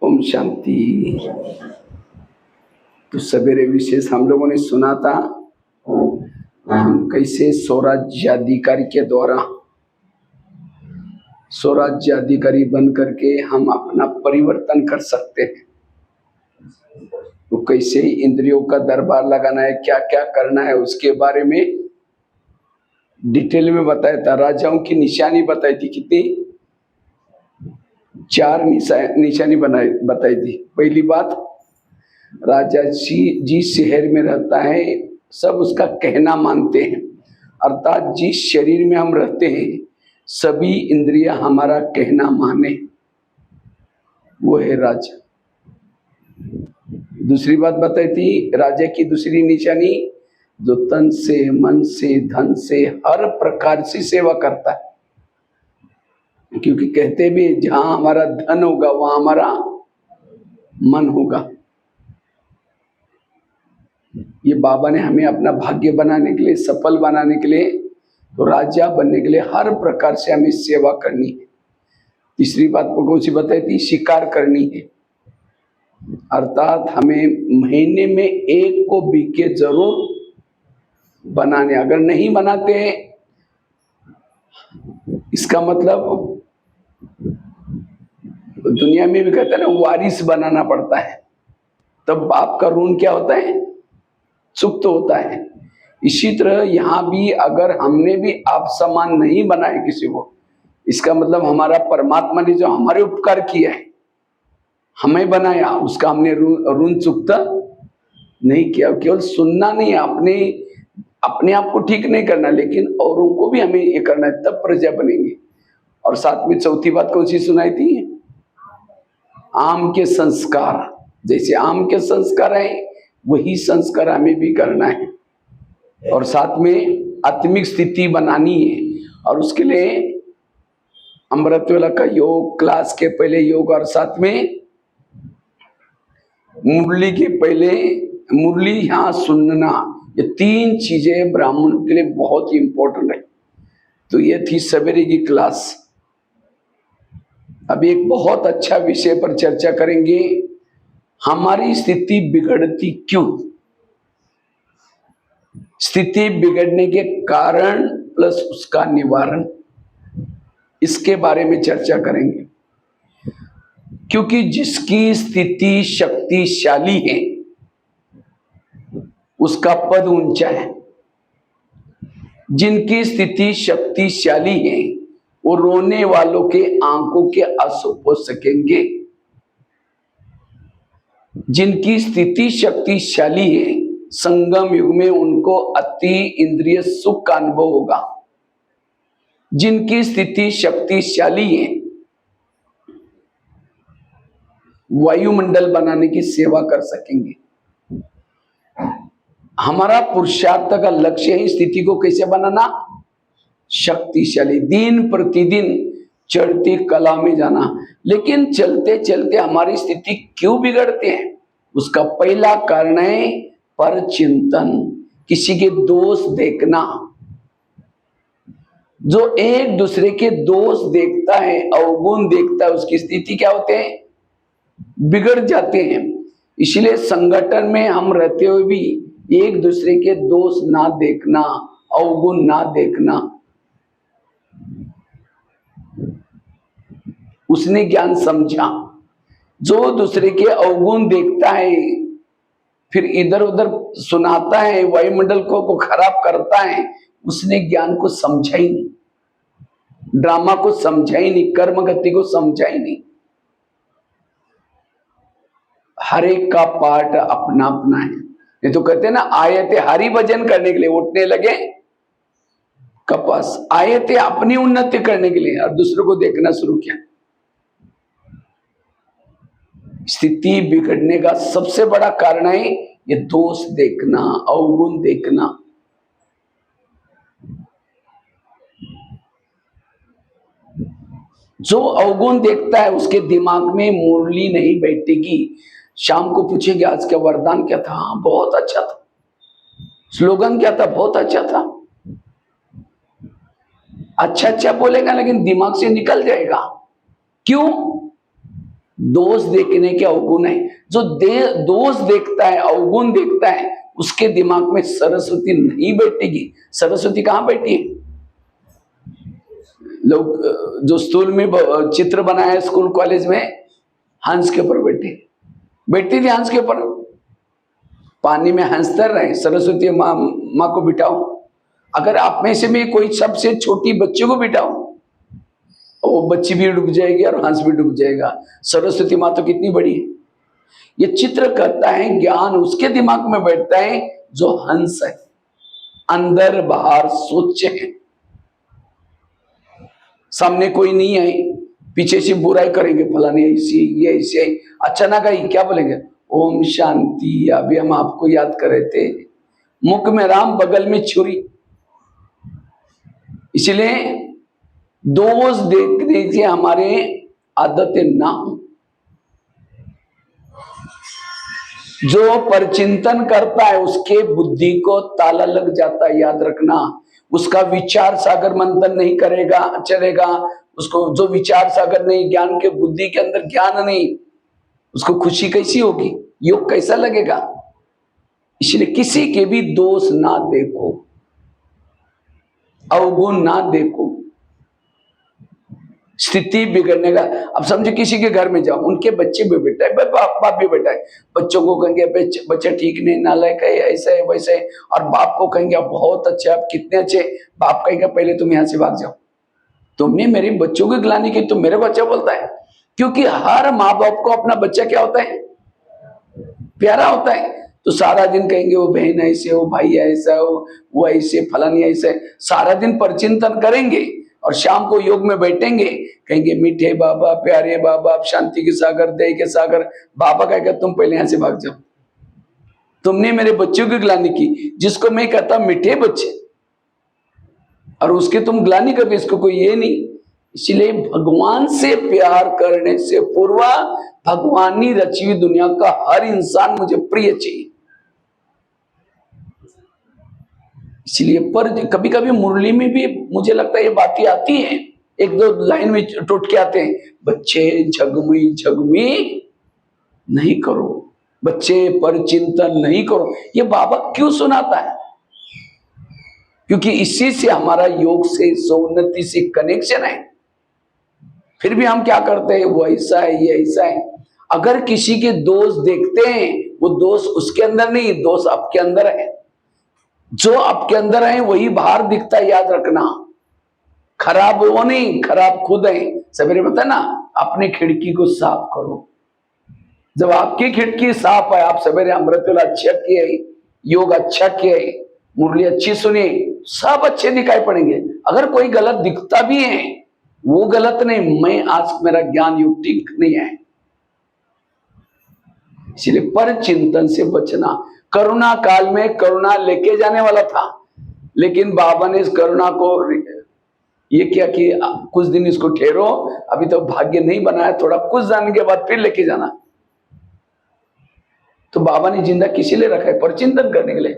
ओम शांति। तो सवेरे विशेष हम लोगों ने सुना था हम कैसे स्वराज्याधिकारी के द्वारा स्वराज्याधिकारी बन करके हम अपना परिवर्तन कर सकते हैं। तो कैसे इंद्रियों का दरबार लगाना है, क्या क्या करना है, उसके बारे में डिटेल में बताया था। राजाओं की निशानी बताई थी, कितनी 4 निशानी बताई थी। पहली बात, राजा जिस शहर में रहता है सब उसका कहना मानते हैं, अर्थात जिस शरीर में हम रहते हैं सभी इंद्रियां हमारा कहना माने, वो है राजा। दूसरी बात बताई थी राजा की दूसरी निशानी, जो तन से, मन से, धन से, हर प्रकार से सेवा करता है। क्योंकि कहते भी जहां हमारा धन होगा वहां हमारा मन होगा। ये बाबा ने हमें अपना भाग्य बनाने के लिए, सफल बनाने के लिए, तो राजा बनने के लिए हर प्रकार से हमें सेवा करनी है। तीसरी बात को कौन सी बताई थी? शिकार करनी है, अर्थात हमें महीने में एक को बीके जरूर बनाने। अगर नहीं बनाते हैं इसका मतलब दुनिया में भी कहते हैं ना, वारिस बनाना पड़ता है, तब बाप का ऋण क्या होता है? चुक्त होता है। इसी तरह यहाँ भी अगर हमने भी आप समान नहीं बनाए किसी को, इसका मतलब हमारा परमात्मा ने जो हमारे उपकार किया है, हमें बनाया, उसका हमने ऋण चुकता नहीं किया। केवल सुनना नहीं, अपने आप को ठीक नहीं करना, लेकिन औरों को भी हमें ये करना है, तब प्रजा बनेंगे। और साथ में चौथी बात कौन सी सुनाई थी? आम के संस्कार। जैसे आम के संस्कार है वही संस्कार हमें भी करना है, और साथ में आत्मिक स्थिति बनानी है। और उसके लिए अमृत वेला का योग, क्लास के पहले योग, और साथ में मुरली के पहले मुरली यहाँ सुनना, ये 3 चीजें ब्राह्मण के लिए बहुत ही इंपॉर्टेंट है। तो ये थी सवेरे की क्लास। अभी एक बहुत अच्छा विषय पर चर्चा करेंगे, हमारी स्थिति बिगड़ती क्यों, स्थिति बिगड़ने के कारण प्लस उसका निवारण, इसके बारे में चर्चा करेंगे। क्योंकि जिसकी स्थिति शक्तिशाली है उसका पद ऊंचा है, जिनकी स्थिति शक्तिशाली है वो रोने वालों के आंखों के आंसू पोंछ सकेंगे। जिनकी स्थिति शक्तिशाली है संगम युग में उनको अति इंद्रिय सुख का अनुभव होगा। जिनकी स्थिति शक्तिशाली है वायुमंडल बनाने की सेवा कर सकेंगे। हमारा पुरुषार्थ का लक्ष्य है स्थिति को कैसे बनाना? शक्तिशाली, दिन प्रतिदिन चढ़ती कला में जाना। लेकिन चलते चलते हमारी स्थिति क्यों बिगड़ते हैं? उसका पहला कारण है परचिंतन, किसी के दोष देखना। जो एक दूसरे के दोष देखता है, अवगुण देखता है, उसकी स्थिति क्या होते हैं? बिगड़ जाते हैं। इसलिए संगठन में हम रहते हुए भी एक दूसरे के दोष ना देखना, अवगुण ना देखना। उसने ज्ञान समझा। जो दूसरे के अवगुण देखता है फिर इधर उधर सुनाता है, वायुमंडल को खराब करता है, उसने ज्ञान को समझा ही नहीं, ड्रामा को समझा ही नहीं, कर्म गति को समझा ही नहीं। हर एक का पार्ट अपना अपना है। ये तो कहते हैं ना, आए थे हरि भजन करने के लिए, उठने लगे कपास। आए थे अपनी उन्नति करने के लिए और दूसरों को देखना शुरू किया। स्थिति बिगड़ने का सबसे बड़ा कारण है ये दोष देखना, अवगुण देखना। जो अवगुण देखता है उसके दिमाग में मुरली नहीं बैठेगी। शाम को पूछेंगे आज का वरदान क्या था? हाँ बहुत अच्छा था। स्लोगन क्या था? बहुत अच्छा था। अच्छा अच्छा बोलेगा लेकिन दिमाग से निकल जाएगा। क्यों? दोष देखने के अवगुण है। जो दोष देखता है, अवगुण देखता है, उसके दिमाग में सरस्वती नहीं बैठेगी। सरस्वती कहां बैठी है? लोग जो स्कूल में चित्र बनाया स्कूल कॉलेज में, हंस के ऊपर बैठती थी हंस के ऊपर। पानी में हंस तर रहे, सरस्वती माँ को बिठाओ। अगर आप में से भी कोई सबसे छोटी बच्ची को बिठाओ, वो बच्ची भी डूब जाएगी और हंस भी डूब जाएगा। सरस्वती माँ तो कितनी बड़ी है। ये चित्र करता है, ज्ञान उसके दिमाग में बैठता है जो हंस है, अंदर बाहर सोचे है। सामने कोई नहीं है, पीछे से बुराई करेंगे, फलाने ऐसी, ये ऐसे, अचानक आई क्या बोलेंगे? ओम शांति। अभी हम आपको याद कर रहे थे, मुख में राम बगल में छुरी। इसलिए दोष देखने की हमारे आदतें ना हो। जो परचिंतन करता है उसके बुद्धि को ताला लग जाता है, याद रखना। उसका विचार सागर मंथन नहीं करेगा, चलेगा। उसको जो विचार सागर नहीं, ज्ञान के बुद्धि के अंदर ज्ञान नहीं, उसको खुशी कैसी होगी, योग कैसा लगेगा? इसलिए किसी के भी दोष ना देखो, अवगुण ना देखो, स्थिति बिगड़ने का। अब समझो किसी के घर में जाओ, उनके बच्चे भी बेटा है, बाप भी बेटा है, बच्चों को कहेंगे बच्चे ठीक नहीं, नालायक है, ऐसा है वैसा है, और बाप को कहेंगे आप बहुत अच्छे, आप कितने अच्छे। बाप कहेगा पहले तुम यहां से भाग जाओ, तुमने मेरे बच्चों की गिलानी की, तुम मेरे बच्चा बोलता है। क्योंकि हर माँ बाप को अपना बच्चा क्या होता है? प्यारा होता है। तो सारा दिन कहेंगे वो बहन ऐसे हो, भाई ऐसा हो, वो ऐसे, फलानी ऐसे, सारा दिन परचिंतन करेंगे और शाम को योग में बैठेंगे, कहेंगे मीठे बाबा, प्यारे बाबा, आप शांति के सागर, दया के सागर। बाबा कहेगा तुम पहले यहां से भाग जाओ, तुमने मेरे बच्चों की गिलानी की, जिसको मैं कहता मीठे बच्चे, और उसके तुम गिलानी करते, इसको कोई ये नहीं। इसलिए भगवान से प्यार करने से पूर्व भगवानी रची हुई दुनिया का हर इंसान मुझे प्रिय चाहिए। इसलिए पर कभी कभी मुरली में भी मुझे लगता है ये बातें आती हैं, एक दो लाइन में टूट के आते हैं, बच्चे झगमी झगमी नहीं करो, बच्चे पर चिंतन नहीं करो। ये बाबा क्यों सुनाता है? क्योंकि इसी से हमारा योग से, उन्नति से कनेक्शन है। फिर भी हम क्या करते हैं, वो ऐसा है, ये ऐसा है। अगर किसी के दोष देखते हैं, वो दोष उसके अंदर नहीं, दोष आपके अंदर है। जो आपके अंदर है वही बाहर दिखता है, याद रखना। खराब वो नहीं, खराब खुद है। सवेरे बता ना, अपनी खिड़की को साफ करो। जब आपकी खिड़की साफ है, आप सवेरे अमृतवेला अच्छा किए, योग अच्छा किए, मुरली अच्छी सुनी, सब अच्छे दिखाई पड़ेंगे। अगर कोई गलत दिखता भी है, वो गलत नहीं, मैं आज मेरा ज्ञान योग ठीक नहीं है। इसलिए पर चिंतन से बचना। करुणा काल में करुणा लेके जाने वाला था, लेकिन बाबा ने इस करुणा को ये किया कि कुछ दिन इसको ठहरो, अभी तो भाग्य नहीं बनाया, थोड़ा कुछ जाने के बाद फिर लेके जाना। तो बाबा ने जिंदा किसी लिए रखा है? पर चिंतन करने के लिए,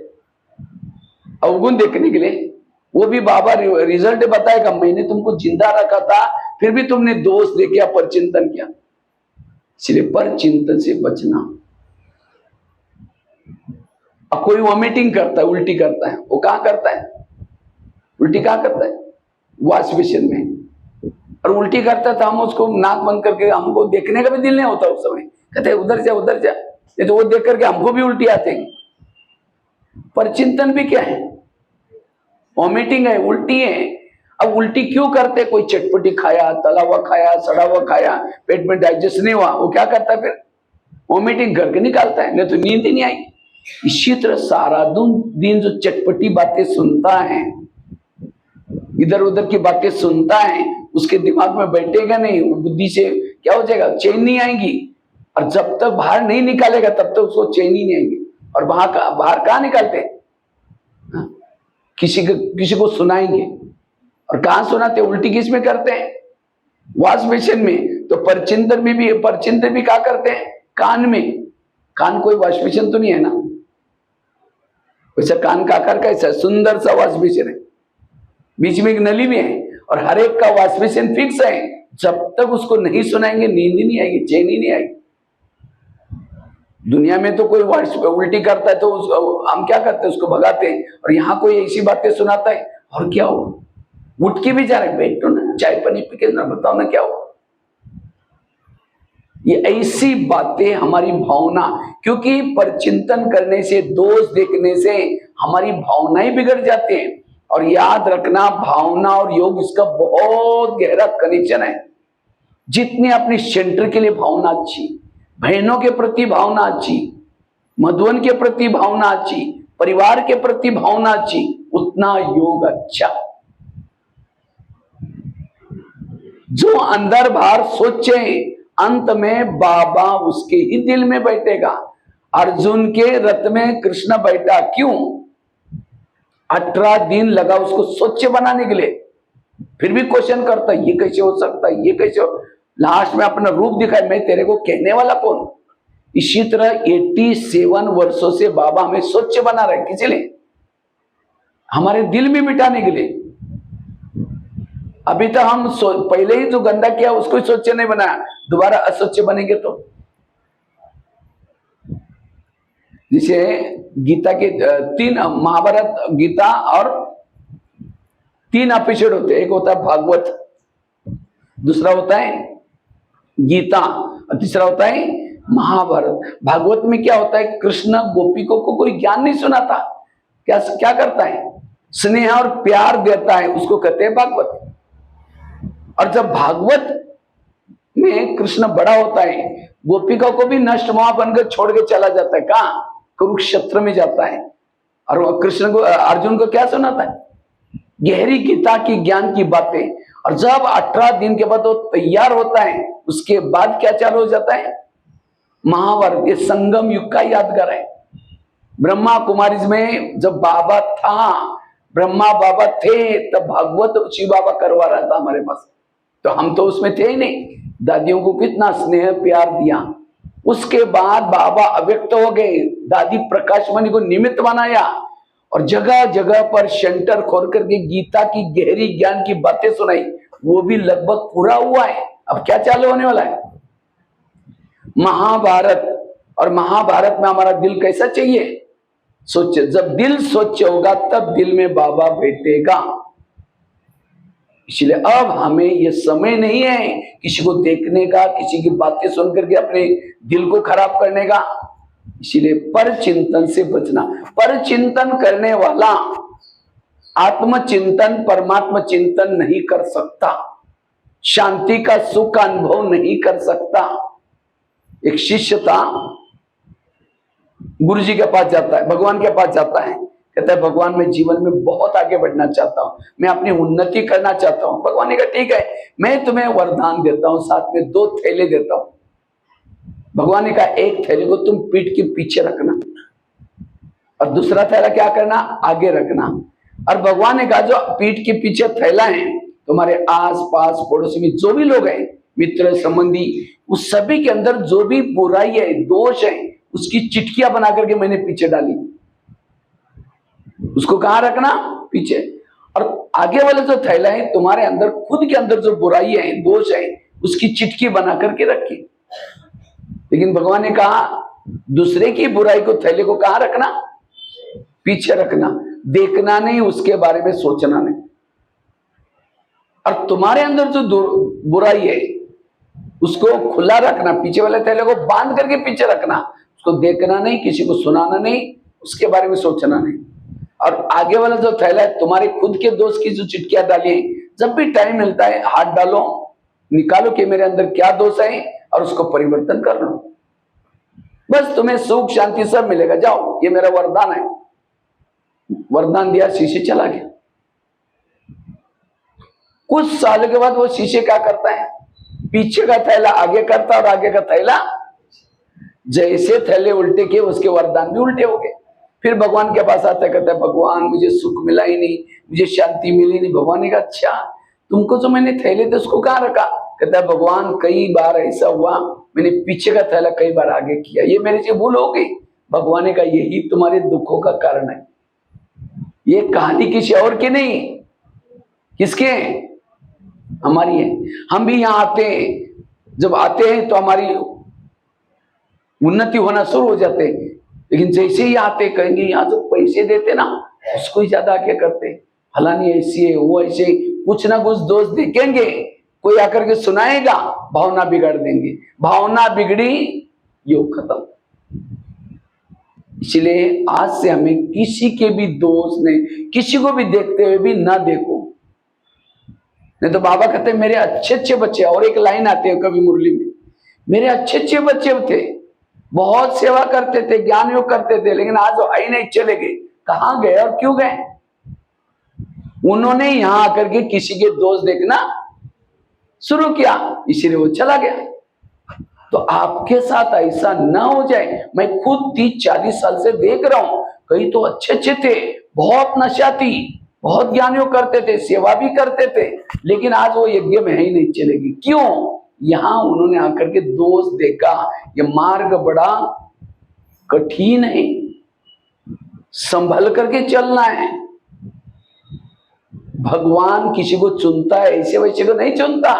अवगुण देखने के लिए। वो भी बाबा रिजल्ट बताएगा, मैंने तुमको जिंदा रखा था, फिर भी तुमने दोष देखा, पर चिंतन किया। इसलिए पर चिंतन से बचना। अब कोई वॉमिटिंग करता है, उल्टी करता है, वो कहां करता है? उल्टी कहां करता है? वॉश बेसिन में। और उल्टी करता है तो हम उसको नाक बंद करके, हमको देखने का भी दिल नहीं होता उस समय, कहते उधर जा उधर जा, नहीं तो वो देख करके हमको भी उल्टी आते हैं। पर चिंतन भी क्या है? वॉमिटिंग है, उल्टी है। अब उल्टी क्यों करते? कोई चटपटी खाया, तला हुआ खाया, सड़ा हुआ खाया, पेट में डाइजेस्ट नहीं हुआ, वो क्या करता है? फिर वॉमिटिंग करके निकालता है, नहीं तो नींद ही नहीं आई। इसी तरह सारा दिन जो चटपटी बातें सुनता है, इधर उधर की बातें सुनता है, उसके दिमाग में बैठेगा नहीं, बुद्धि से क्या हो जाएगा? चैन नहीं आएगी। और जब तक बाहर नहीं निकालेगा तब तक उसको चैन ही नहीं आएगी। और बाहर कहाँ निकालते? किसी को सुनाएंगे, और कहां सुनाते? उल्टी किस में करते हैं? वॉश बेसिन में। तो परचिंतन में भी, परचिंतन भी क्या करते हैं? कान में। कान कोई वॉश बेसिन तो नहीं है ना, वैसे कान का आकार कैसा? सुंदर सा वॉश बेसिन है, बीच में एक नली भी है, और हर एक का वॉश बेसिन फिक्स है। जब तक उसको नहीं सुनाएंगे नींद ही नहीं आएगी, चैन ही नहीं आएगी। दुनिया में तो कोई उल्टी करता है तो हम क्या करते हैं, उसको भगाते हैं, और यहाँ कोई ऐसी बातें सुनाता है, और क्या हुआ, उठ के भी जा रहे, बैठो ना, चाय पानी पी के ना, बताओ ना क्या हुआ। ये ऐसी बातें हमारी भावना, क्योंकि परचिंतन करने से, दोष देखने से हमारी भावनाएं बिगड़ जाती हैं। और याद रखना, भावना और योग इसका बहुत गहरा कनेक्शन है। जितनी अपनी सेंटर के लिए भावना अच्छी, बहनों के प्रति भावना अच्छी, मधुवन के प्रति भावना अच्छी, परिवार के प्रति भावना अच्छी, उतना योग अच्छा। जो अंदर बाहर सोचे, अंत में बाबा उसके ही दिल में बैठेगा। अर्जुन के रथ में कृष्ण बैठा, क्यों? 18 दिन लगा उसको स्वच्छ बनाने के लिए। फिर भी क्वेश्चन करता, ये कैसे हो सकता है, ये कैसे हो? लास्ट में अपना रूप दिखाए, मैं तेरे को कहने वाला कौन। इसी तरह 87 वर्षों से बाबा हमें स्वच्छ बना रहे, किसी लिए? हमारे दिल में मिटाने के लिए। अभी तो हम पहले ही जो गंदा किया उसको स्वच्छ नहीं बनाया, दोबारा अस्वच्छ बनेंगे तो। जिसे गीता के 3 महाभारत, गीता और 3 एपिसोड होते हैं। एक होता है भागवत, दूसरा होता है गीता, और तीसरा होता है महाभारत। भागवत में क्या होता है, कृष्ण गोपिकों को कोई ज्ञान नहीं सुनाता, क्या करता है, स्नेह और प्यार देता है, उसको कहते हैं भागवत। और जब भागवत में कृष्ण बड़ा होता है, गोपिका को भी नष्ट वहां बनकर छोड़ के चला जाता है, कहां? कुरुक्षेत्र में जाता है। और कृष्ण को, अर्जुन को क्या सुनाता है? गहरी गीता की ज्ञान की बातें। और जब 18 दिन के बाद वो तैयार होता है, उसके बाद क्या चालू हो जाता है? महाभारत। ये संगम युग का यादगार है। ब्रह्मा कुमारी में जब बाबा था, ब्रह्मा बाबा थे, तब भागवत शिव बाबा करवा रहा था हमारे पास, तो हम तो उसमें थे ही नहीं। दादियों को कितना स्नेह प्यार दिया। उसके बाद बाबा अव्यक्त हो गए, दादी प्रकाशमणि को निमित्त बनाया, और जगह जगह पर सेंटर खोल करके गीता की गहरी ज्ञान की बातें सुनाई। वो भी लगभग पूरा हुआ है। अब क्या चालू होने वाला है? महाभारत। और महाभारत में हमारा दिल कैसा चाहिए? सोचे, जब दिल स्वच्छ होगा तब दिल में बाबा बैठेगा। इसलिए अब हमें यह समय नहीं है किसी को देखने का, किसी की बातें सुन करके अपने दिल को खराब करने का। इसलिए पर चिंतन से बचना। पर चिंतन करने वाला आत्मचिंतन, परमात्मा चिंतन नहीं कर सकता, शांति का सुख का अनुभव नहीं कर सकता। एक शिष्य था, गुरु जी के पास जाता है, भगवान के पास जाता है, कहता है भगवान मैं जीवन में बहुत आगे बढ़ना चाहता हूं, मैं अपनी उन्नति करना चाहता हूं। भगवान ने कहा ठीक है, मैं तुम्हें वरदान देता हूं, साथ में 2 थैले देता हूं। भगवान ने कहा एक थैले को तुम पीठ के पीछे रखना, और दूसरा थैला क्या करना, आगे रखना। और भगवान ने कहा जो पीठ के पीछे थैला है, तुम्हारे आस पास पड़ोसी में जो भी लोग हैं, मित्र संबंधी, उस सभी के अंदर जो भी बुराई है, दोष है, उसकी चिटकियां बना करके मैंने पीछे डाली। उसको कहां रखना, पीछे। और आगे वाला जो थैला है, तुम्हारे अंदर खुद के अंदर जो बुराई है, दोष है, उसकी चिटकी बना करके रखी। लेकिन भगवान ने कहा दूसरे की बुराई को, थैले को कहां रखना, पीछे रखना, देखना नहीं, उसके बारे में सोचना नहीं। और तुम्हारे अंदर जो बुराई है उसको खुला रखना, पीछे वाले थैले को बांध करके पीछे रखना, उसको देखना नहीं, किसी को सुनाना नहीं, उसके बारे में सोचना नहीं। और आगे वाला जो थैला है, तुम्हारे खुद के दोस्त की जो चिटकियां डाली है, जब भी टाइम मिलता है हाथ डालो, निकालो कि मेरे अंदर क्या दोष है, और उसको परिवर्तन कर लो। बस तुम्हें सुख शांति सब मिलेगा। जाओ, ये मेरा वरदान है। वरदान दिया, शीशे चला गया। कुछ साल के बाद वो शीशे क्या करता है, पीछे का थैला आगे करता और आगे का थैला, जैसे थैले उल्टे किए उसके वरदान भी उल्टे हो गए। फिर भगवान के पास आता है, कहता है भगवान मुझे सुख मिला ही नहीं, मुझे शांति मिली नहीं। भगवान ने कहा अच्छा, तुमको जो मैंने थैले थे उसको कहां रखा? कहता है भगवान कई बार ऐसा हुआ, मैंने पीछे का थैला कई बार आगे किया, ये मेरे से भूल हो गई। भगवान ने कहा यही तुम्हारे दुखों का कारण है। ये कहानी किसी और की नहीं, किसके? हमारी है। हम भी यहाँ आते हैं, जब आते हैं तो हमारी उन्नति होना शुरू हो जाते हैं, लेकिन जैसे ही आते कहेंगे यहाँ जो पैसे देते ना उसको ही ज्यादा क्या करते, फलानी ऐसी है वो ऐसे, कुछ ना कुछ दोष देखेंगे, कोई आकर के सुनाएगा, भावना बिगाड़ देंगे, भावना बिगड़ी योग खत्म। इसलिए आज से हमें किसी के भी दोष नहीं, किसी को भी देखते हुए भी ना देखो। नहीं तो बाबा कहते मेरे अच्छे अच्छे बच्चे, और एक लाइन आती है कभी मुरली में, मेरे अच्छे अच्छे बच्चे थे, बहुत सेवा करते थे, ज्ञान योग करते थे, लेकिन आज वो आई नहीं, चले गए। कहां गए और क्यों गए? उन्होंने यहां आकर के किसी के दोष देखना शुरू किया, इसीलिए वो चला गया। तो आपके साथ ऐसा ना हो जाए। मैं खुद 30-40 साल से देख रहा हूं, कई तो अच्छे अच्छे थे, बहुत नशा थी, बहुत ज्ञान योग करते थे, सेवा भी करते थे, लेकिन आज वो यज्ञ में ही नहीं चलेगी। क्यों? यहां उन्होंने आकर के दोष देखा। ये मार्ग बड़ा कठिन है, संभल करके चलना है। भगवान किसी को चुनता है, ऐसे वैसे को नहीं चुनता।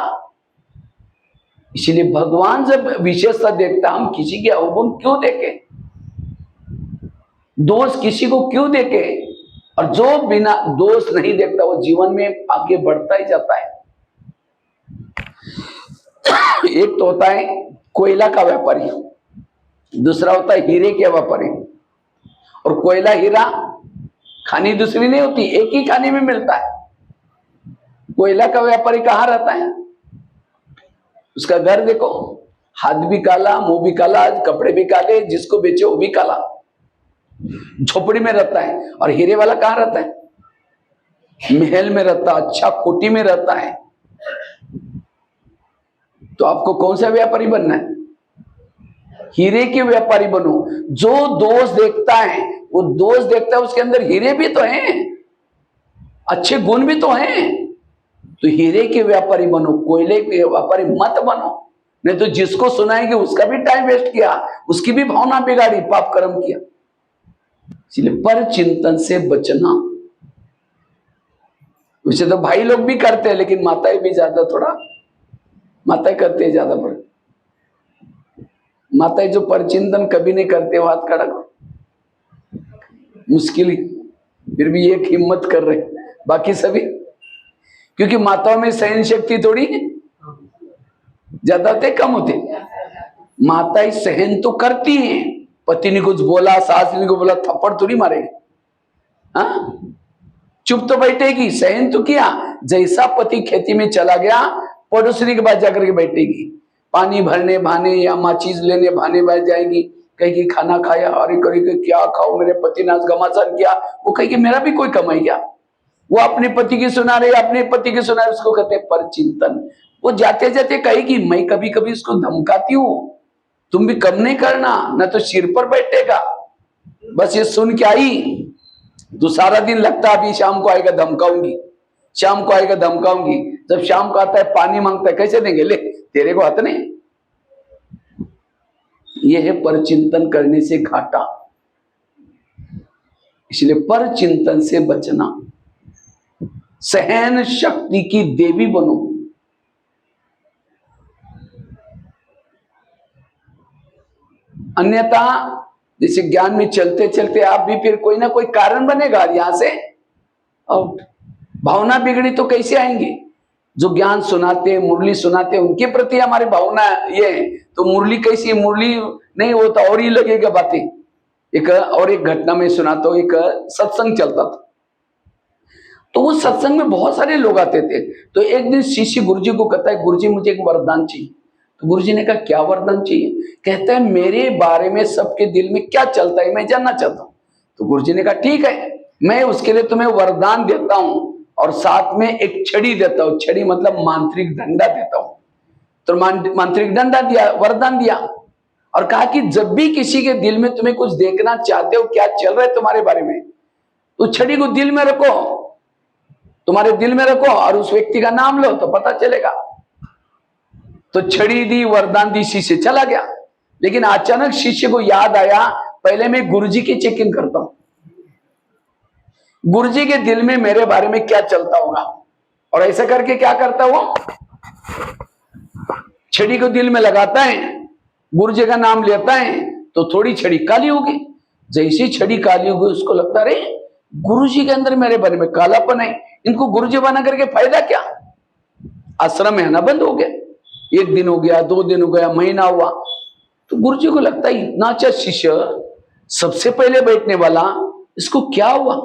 इसलिए भगवान जब विशेषता देखता, हम किसी के अवगुण क्यों देखे, दोष किसी को क्यों देखे? और जो बिना दोष नहीं देखता वो जीवन में आगे बढ़ता ही जाता है। एक तो होता है कोयला का व्यापारी, दूसरा होता है हीरे के व्यापारी। और कोयला हीरा खानी दूसरी नहीं होती, एक ही खाने में मिलता है। कोयला का व्यापारी कहां रहता है? उसका घर देखो, हाथ भी काला, मुंह भी काला, कपड़े भी काले, जिसको बेचे वो भी काला, झोपड़ी में रहता है। और हीरे वाला कहां रहता है? महल में रहता, अच्छा कोठी में रहता है। तो आपको कौन सा व्यापारी बनना है? हीरे के व्यापारी बनो। जो दोष देखता है, वो दोष देखता है, उसके अंदर हीरे भी तो हैं, अच्छे गुण भी तो हैं। तो हीरे के व्यापारी बनो, कोयले के व्यापारी मत बनो। नहीं तो जिसको सुनाएंगे उसका भी टाइम वेस्ट किया, उसकी भी भावना बिगाड़ी, पाप कर्म किया। इसलिए पर चिंतन से बचना। वैसे तो भाई लोग भी करते हैं, लेकिन माताएं भी ज्यादा, थोड़ा माताएं करते हैं ज्यादा। पर माताएं जो पर चिंतन कभी नहीं करते, वो हाथ खड़ा करो, मुश्किल ही, फिर भी एक हिम्मत कर रहे, बाकी सभी, क्योंकि माताओं में सहन शक्ति थोड़ी ज्यादा होते, कम होते। माताएं सहन तो करती हैं, पति ने कुछ बोला, सास ने को बोला, थप्पड़ थोड़ी मारेगी, हाँ, चुप तो बैठेगी, सहन तो किया। जैसा पति खेती में चला गया, पड़ोसनी के पास जाकर के बैठेगी, पानी भरने भाने या माचीज लेने भाने बैठ जाएगी, कहेगी खाना खाया, अरे करेगी क्या खाओ, मेरे पति ने आज घमासान किया, वो कहेगी मेरा भी कोई कमाई क्या। वो अपने पति की सुना रहे, अपने पति की सुना रहे, उसको कहते हैं पर चिंतन। वो जाते जाते कहेगी मैं कभी कभी उसको धमकाती हूं, तुम भी कम नहीं करना, न तो सिर पर बैठेगा। बस ये सुन के आई तो सारा दिन लगता अभी शाम को आएगा धमकाऊंगी, शाम को आएगा धमकाऊंगी। जब शाम को आता है पानी मांगता है, कैसे देंगे, ले तेरे को हाथ नहीं। यह है पर चिंतन करने से घाटा। इसलिए पर चिंतन से बचना। सहन शक्ति की देवी बनो। अन्यथा जैसे ज्ञान में चलते चलते आप भी फिर कोई ना कोई कारण बनेगा यहां से आउट। भावना बिगड़ी तो कैसे आएंगी? जो ज्ञान सुनाते हैं, मुरली सुनाते हैं, उनके प्रति हमारी भावना ये है, तो मुरली कैसी, मुरली नहीं हो तो और ही लगेगा बातें। एक और एक घटना में सुनाता हूं, एक सत्संग चलता था, तो उस सत्संग में बहुत सारे लोग आते थे। तो एक दिन शिष्य गुरुजी को कहता है, गुरुजी मुझे एक वरदान चाहिए। तो गुरुजी ने कहा क्या वरदान चाहिए? कहता है मेरे बारे में सबके दिल में क्या चलता है मैं जानना चाहता हूं। तो गुरुजी ने कहा ठीक है, मैं उसके लिए तुम्हें वरदान देता हूं और साथ में एक छड़ी देता हूं। छड़ी मतलब मांत्रिक डंडा देता हूं। तो मांत्रिक डंडा दिया, वरदान दिया, और कहा कि जब भी किसी के दिल में तुम्हें कुछ देखना चाहते हो, क्या चल रहा है तुम्हारे बारे में, तो छड़ी को दिल में रखो, तुम्हारे दिल में रखो और उस व्यक्ति का नाम लो तो पता चलेगा। तो छड़ी दी, वरदान दी, शिष्य चला गया। लेकिन अचानक शिष्य को याद आया, पहले मैं गुरुजी की चेकिंग करता हूं, गुरुजी के दिल में मेरे बारे में क्या चलता होगा। और ऐसा करके क्या करता है वो, छड़ी को दिल में लगाता है, गुरु जी का नाम लेता है तो थोड़ी छड़ी काली होगी। जैसी छड़ी काली होगी उसको लगता है गुरु जी के अंदर मेरे बारे में कालापन है, इनको गुरु जी बना करके फायदा क्या। आश्रम में आना बंद हो गया, 1 दिन हो गया, 2 दिन हो गया, महीना हुआ, तो गुरु जी को लगता है इतना अच्छा शिष्य, सबसे पहले बैठने वाला, इसको क्या हुआ।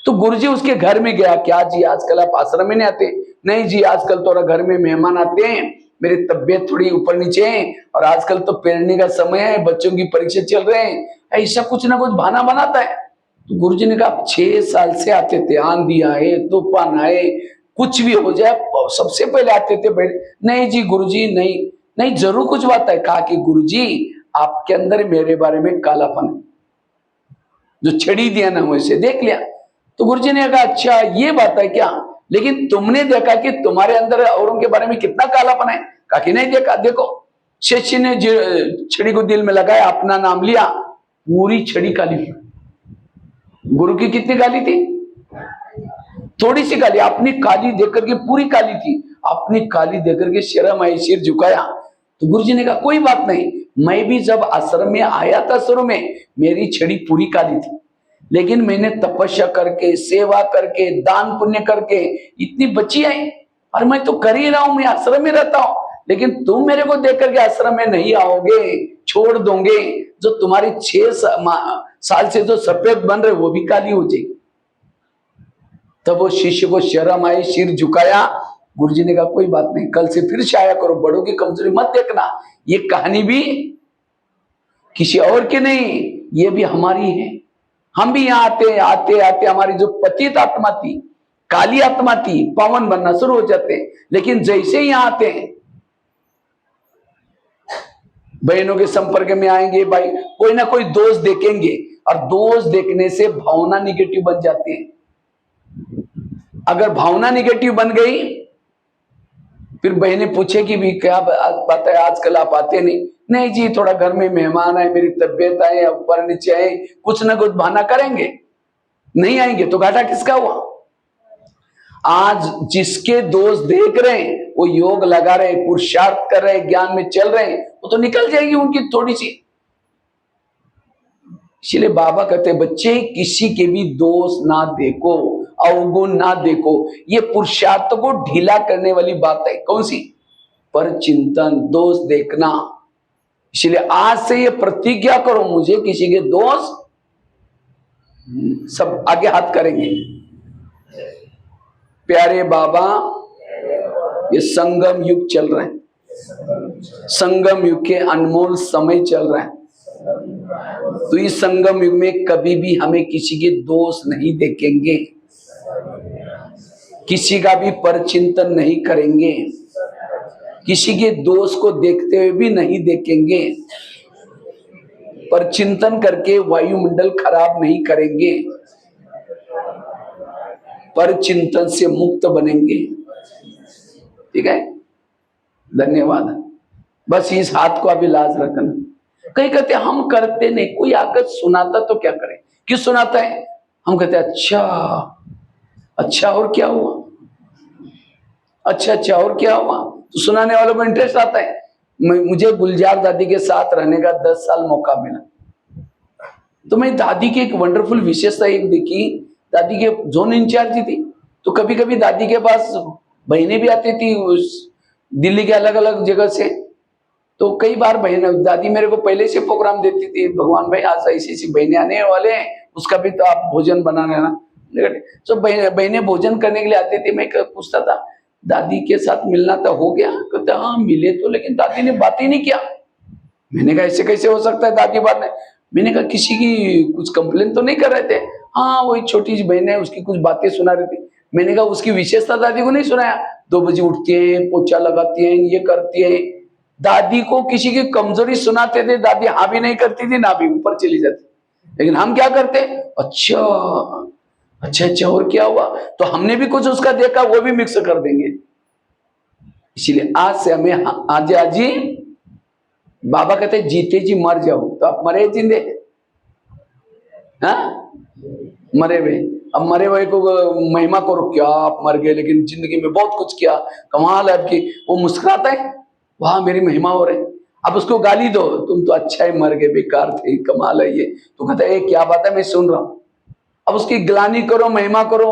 तो गुरुजी उसके घर में गया, क्या जी आजकल आप आश्रम में नहीं आते? नहीं जी आजकल तो घर में मेहमान आते हैं, मेरी तबीयत थोड़ी ऊपर नीचे है और आजकल तो पढ़ने का समय है, बच्चों की परीक्षा चल रहे हैं, ऐसा कुछ ना कुछ बहाना बनाता है। तो गुरुजी ने कहा 6 साल से आते थे, आंधी आए तूफान आए कुछ भी हो जाए सबसे पहले आते थे बैठ। नहीं जी गुरुजी नहीं नहीं जरूर कुछ बात है। कहा कि गुरुजी आपके अंदर मेरे बारे में कालापन है, जो छड़ी दिया ना वैसे देख लिया। तो गुरुजी ने कहा अच्छा ये बात है क्या, लेकिन तुमने देखा कि तुम्हारे अंदर औरों के बारे में कितना कालापन है? कहा कि नहीं देखा। देखो शिष्य ने छड़ी को दिल में लगाया, अपना नाम लिया, पूरी छड़ी काली। गुरु की कितनी काली थी? थोड़ी सी काली, अपनी काली देकर के पूरी काली थी, अपनी काली देकर के शर्म आई, सिर झुकाया। तो गुरुजी ने कहा कोई बात नहीं, मैं भी जब आश्रम में आया था शुरू में मेरी छड़ी पूरी काली थी, लेकिन मैंने तपस्या करके सेवा करके दान पुण्य करके इतनी बची आई, और मैं तो कर ही रहा हूं, मैं आश्रम में रहता हूं, लेकिन तुम मेरे को देख करके आश्रम में नहीं आओगे, छोड़ दोगे, जो तुम्हारी 6 साल से जो सफेद बन रहे वो भी काली हो जाएगी। तब वो शिष्य को शर्म आई, सिर झुकाया। गुरुजी ने कहा कोई बात नहीं, कल से फिर से आया करो, बड़ों की कमजोरी मत देखना, ये कहानी भी किसी और की नहीं, ये भी हमारी है। हम भी यहाँ आते आते आते हमारी जो पतित आत्मा थी, काली आत्मा थी, पावन बनना शुरू हो जाते हैं, लेकिन जैसे ही यहाँ आते हैं बहनों के संपर्क में आएंगे, भाई कोई ना कोई दोष देखेंगे, और दोष देखने से भावना निगेटिव बन जाती है। अगर भावना निगेटिव बन गई, फिर बहनें पूछेगी भी क्या बात है आजकल आप आते नहीं? नहीं जी थोड़ा घर में मेहमान है, मेरी तबीयत है, ऊपर नीचे है, कुछ ना कुछ बहाना करेंगे, नहीं आएंगे तो घाटा किसका हुआ। आज जिसके दोष देख रहे हैं वो योग लगा रहे, पुरुषार्थ कर रहे, ज्ञान में चल रहे हैं, वो तो निकल जाएगी उनकी थोड़ी सी। इसलिए बाबा कहते बच्चे किसी के भी दोष ना देखो, अवगुण ना देखो, ये पुरुषार्थ को ढीला करने वाली बात है। कौन सी? पर चिंतन, दोष देखना। इसलिए आज से ये प्रतिज्ञा करो, मुझे किसी के दोष, सब आगे हाथ करेंगे। प्यारे बाबा ये संगम युग चल रहा है, संगम युग के अनमोल समय चल रहा है, तो इस संगम युग में कभी भी हमें किसी के दोष नहीं देखेंगे, किसी का भी परचिंतन नहीं करेंगे, किसी के दोष को देखते हुए भी नहीं देखेंगे, परचिंतन करके वायुमंडल खराब नहीं करेंगे, परचिंतन से मुक्त बनेंगे। ठीक है, धन्यवाद। बस इस हाथ को अभी लाज रखना। कई कहते हम करते नहीं, कोई आकर सुनाता तो क्या करें, क्यों सुनाता है? हम कहते अच्छा अच्छा और क्या हुआ, अच्छा अच्छा और क्या हुआ, तो सुनाने वालों को इंटरेस्ट आता है। मुझे गुलजार दादी के साथ रहने का 10 साल मौका मिला, तो मैं दादी की एक वंडरफुल विशेषता एक देखी, दादी के जोन इंचार्ज थी, तो कभी कभी दादी के पास बहनें भी आती थी उस दिल्ली के अलग अलग जगह से, तो कई बार बहन दादी मेरे को पहले से प्रोग्राम देती थी, भगवान भाई आज ऐसी ऐसी बहनें आने वाले हैं, उसका भी तो आप भोजन बना लेना। तो बहनें भोजन करने के लिए आती थी, मैं पूछता था दादी के साथ मिलना तो हो गया? कहते हाँ मिले तो, लेकिन दादी ने बात ही नहीं किया। मैंने कहा ऐसे कैसे हो सकता है दादी बात नहीं। मैंने कहा किसी की कुछ कंप्लेन तो नहीं कर रहे थे? हाँ वही छोटी सी बहन है, उसकी कुछ बातें सुना रही थी। मैंने कहा उसकी विशेषता दादी को नहीं सुनाया, 2 बजे उठती है, पोछा लगाती है, ये करती है। दादी को किसी की कमजोरी सुनाते थे, दादी हाँ भी नहीं करती थी, ना भी ऊपर चली जाती। लेकिन हम क्या करते, अच्छा अच्छा अच्छा और क्या हुआ, तो हमने भी कुछ उसका देखा, वो भी मिक्स कर देंगे। इसीलिए आज से हमें आज ही बाबा कहते जीते जी मर जाओ, तो आप मरे जिंदे? हाँ मरे हुए, अब मरे हुए को महिमा करो, क्या आप मर गए लेकिन जिंदगी में बहुत कुछ किया, कमाल है आपकी, वो मुस्कुराता है, वाह मेरी महिमा हो रही। अब उसको गाली दो, तुम तो अच्छा ही मर गए, बेकार थे, कमाल है ये, तो कहता है क्या बात है, मैं सुन रहा हूं। अब उसकी ग्लानी करो, महिमा करो,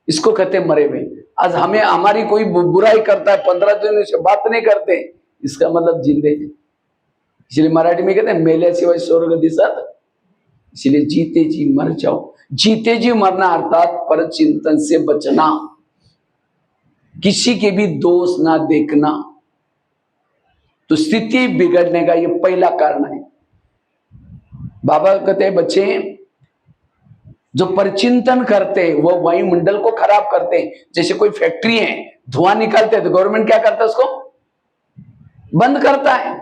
इसको कहते हैं मरे हुए। आज हमें हमारी कोई बुराई करता है, 15 दिन से बात नहीं करते, इसका मतलब जिंदे हैं। इसलिए मराठी में कहते हैं मेले शिवाय स्वर्ग दिसत, इसलिए जीते जी मर जाओ। जीते जी मरना अर्थात पर चिंतन से बचना, किसी के भी दोष ना देखना, तो स्थिति बिगड़ने का ये पहला कारण है। बाबा कहते हैं बच्चे जो परचिंतन करते हैं वो वायुमंडल को खराब करते हैं। जैसे कोई फैक्ट्री है, धुआं निकालते हैं तो गवर्नमेंट क्या करता है, उसको बंद करता है।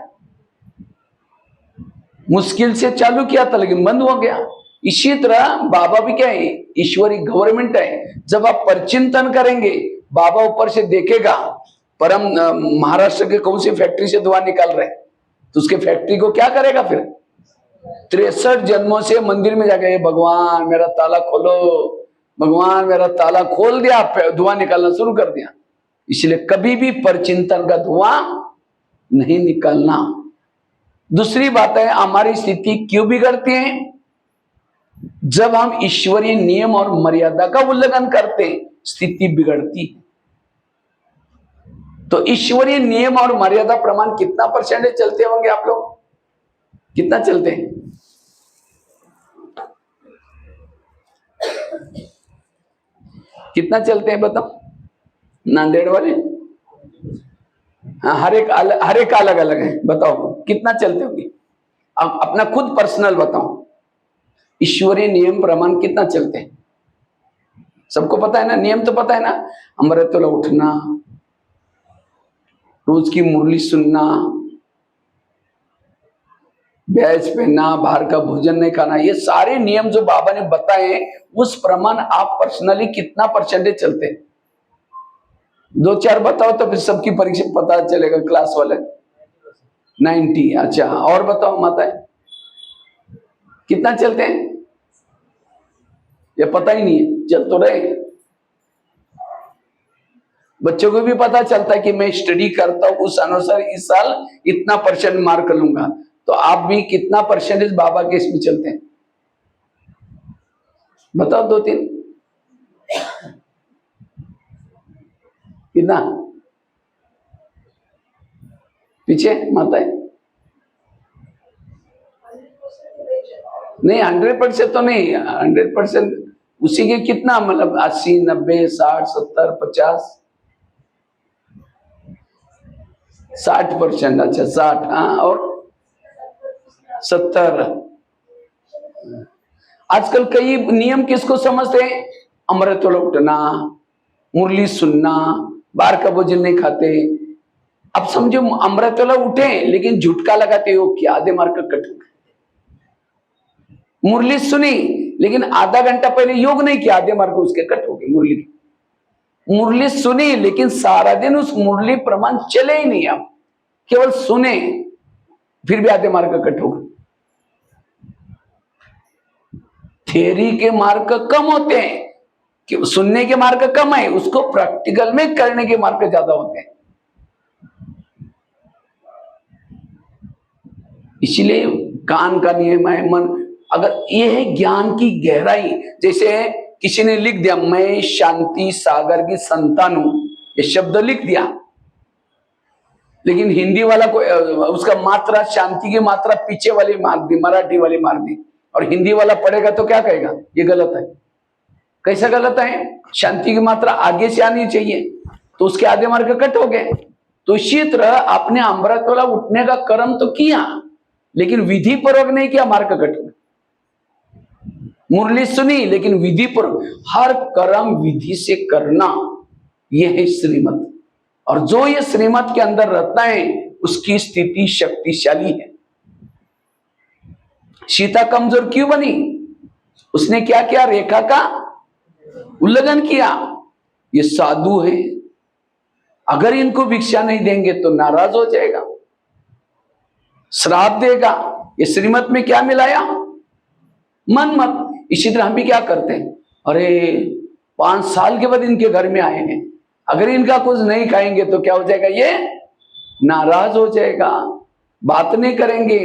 मुश्किल से चालू किया था लेकिन बंद हो गया। इसी तरह बाबा भी क्या है, ईश्वरी गवर्नमेंट है। जब आप परचिंतन करेंगे, बाबा ऊपर से देखेगा, परम महाराष्ट्र के कौन सी फैक्ट्री से धुआं निकाल रहे, तो उसके फैक्ट्री को क्या करेगा फिर, 63 जन्मों से मंदिर में जाके भगवान मेरा ताला खोलो, भगवान मेरा ताला खोल दिया, धुआं निकालना शुरू कर दिया। इसलिए कभी भी परचिंतन का धुआं नहीं निकालना। दूसरी बात है, हमारी स्थिति क्यों बिगड़ती है, जब हम ईश्वरीय नियम और मर्यादा का उल्लंघन करते हैं, स्थिति बिगड़ती है। तो ईश्वरीय नियम और मर्यादा प्रमाण कितना परसेंटेज चलते होंगे आप लोग, कितना चलते हैं? कितना चलते हैं बताओ, नांदेड़ वाले? हाँ, हर एक अलग अलग है, बताओ कितना चलते होंगे, आप अपना खुद पर्सनल बताओ, ईश्वरीय नियम प्रमाण कितना चलते हैं? सबको पता है ना, नियम तो पता है ना, अमृतवेला उठना, रोज की मुरली सुनना, बैज पहनना, बाहर का भोजन नहीं खाना, ये सारे नियम जो बाबा ने बताए, उस प्रमाण आप पर्सनली कितना परसेंटेज चलते हैं? 2-4 बताओ तो फिर सबकी परीक्षा पता चलेगा क्लास वाले। 90, अच्छा, और बताओ माताएं कितना चलते हैं? ये पता ही नहीं है, चल तो रहे। बच्चों को भी पता चलता है कि मैं स्टडी करता हूं, उस अनुसार इस साल इतना % मार्क लूंगा। तो आप भी कितना परसेंटेज बाबा के इसमें चलते हैं बताओ, 2-3 कितना पीछे माता है? नहीं, 100% तो नहीं, 100% उसी के कितना, मतलब 80, 90, 60, 70, 50, 60%, अच्छा 60, हाँ, और 70। आजकल कई नियम किसको समझते हैं, अमृतवेला उठना, मुरली सुनना, बाहर का भोजन नहीं खाते। अब समझो अमृतवेला उठे लेकिन झुटका लगाते हो कि आधे मार्क कट, मुरली सुनी लेकिन आधा घंटा पहले योग नहीं किया, आधे मार्क उसके कट हो गए। मुरली सुनी लेकिन सारा दिन उस मुरली प्रमाण चले ही नहीं, आप केवल सुने, फिर भी आधे मार्क कट हो गए। थियरी के मार्क कम होते हैं, कि सुनने के मार्क कम है, उसको प्रैक्टिकल में करने के मार्क ज्यादा होते हैं। इसलिए कान का नियम है, मन, अगर ये है ज्ञान की गहराई। जैसे किसी ने लिख दिया मैं शांति सागर की संतान हूं, ये शब्द लिख दिया, लेकिन हिंदी वाला को उसका मात्रा, शांति की मात्रा पीछे वाली मार दी, मराठी वाली मार दी, और हिंदी वाला पढ़ेगा तो क्या कहेगा, ये गलत है। कैसा गलत है, शांति की मात्रा आगे से आनी चाहिए, तो उसके आधे मार्क कट हो गए। तो इसी तरह आपने अमृतवेला उठने का कर्म तो किया, लेकिन विधि पूर्वक नहीं किया, मार्क कट गए। मुरली सुनी लेकिन विधि पूर्वक, हर कर्म विधि से करना, यह है श्रीमत। और जो ये श्रीमत के अंदर रहता है उसकी स्थिति शक्तिशाली है। सीता कमजोर क्यों बनी, उसने क्या किया, रेखा का उल्लंघन किया। ये साधु है, अगर इनको भिक्षा नहीं देंगे तो नाराज हो जाएगा, श्राप देगा। ये श्रीमत में क्या मिलाया, मन मत। इसी तरह हम भी क्या करते हैं, अरे 5 साल के बाद इनके घर में आए हैं, अगर इनका कुछ नहीं खाएंगे तो क्या हो जाएगा, ये नाराज हो जाएगा, बात नहीं करेंगे।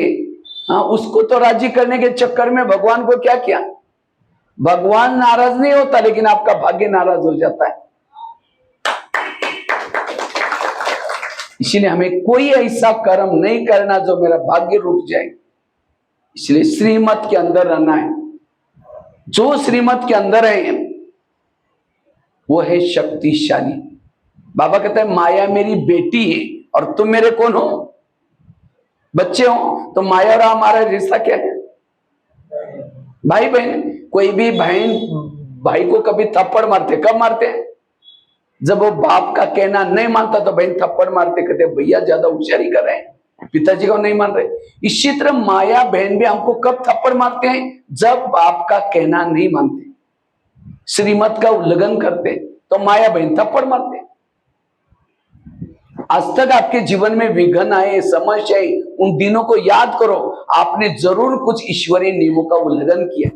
हाँ, उसको तो राजी करने के चक्कर में भगवान को क्या किया, भगवान नाराज नहीं होता लेकिन आपका भाग्य नाराज हो जाता है। इसलिए हमें कोई ऐसा कर्म नहीं करना जो मेरा भाग्य रुक जाए। इसलिए श्रीमत के अंदर रहना है। जो श्रीमत के अंदर है वो है शक्तिशाली। बाबा कहते हैं माया मेरी बेटी है और तुम मेरे कौन हो, बच्चे हो। तो माया और हमारा रिश्ता क्या है, भाई बहन। कोई भी बहन भाई को कभी थप्पड़ मारते, कब मारते हैं, जब वो बाप का कहना नहीं मानता तो बहन थप्पड़ मारते, कहते भैया ज्यादा होशियारी कर रहे हैं, पिताजी को नहीं मान रहे। इसी तरह माया बहन भी हमको कब थप्पड़ मारते हैं, जब बाप का कहना नहीं मानते, श्रीमत का उल्लंघन करते, तो माया बहन थप्पड़ मारते। आज तक आपके जीवन में विघ्न आए, समस्या आई, उन दिनों को याद करो, आपने जरूर कुछ ईश्वरीय नियमों का उल्लंघन किया।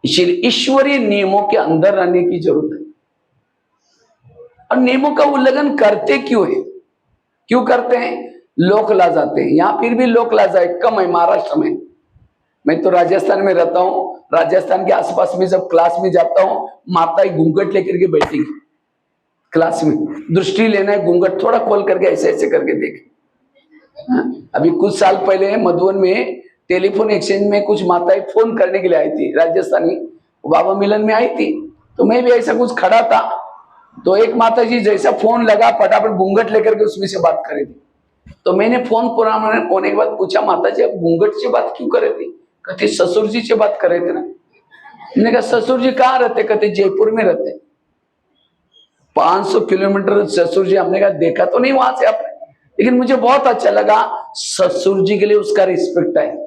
इसलिए ईश्वरीय नियमों के अंदर रहने की जरूरत है। और नियमों का उल्लंघन करते क्यों है, क्यों करते हैं, लोक ला जाते हैं। यहां फिर भी लोक ला जाए कम है महाराष्ट्र में। मैं तो राजस्थान में रहता हूं, राजस्थान के आसपास में जब क्लास में जाता हूं, माताएं घूंघट लेकर के बैठेगी क्लास में, दृष्टि लेना है, घूंघट थोड़ा खोल करके ऐसे ऐसे करके देखे। अभी कुछ साल पहले मधुबन में टेलीफोन एक्सचेंज में कुछ माताएं फोन करने के लिए आई थी, राजस्थानी, बाबा मिलन में आई थी। तो मैं भी ऐसा कुछ खड़ा था, तो एक माता जी जैसा फोन लगा फटाफट घूंघट लेकर के उसमें से बात कर रही थी। तो मैंने फोन पूरा होने के बाद पूछा, माता जी आप घूंघट से बात क्यों कर रहे थे, कहते ससुर जी से बात कर रहे थे ना। मैंने कहा ससुर जी कहाँ रहते, कहते जयपुर में रहते। 500 किलोमीटर ससुर जी, हमने कहा देखा तो नहीं वहां से आपने, लेकिन मुझे बहुत अच्छा लगा, ससुर जी के लिए उसका रिस्पेक्ट है।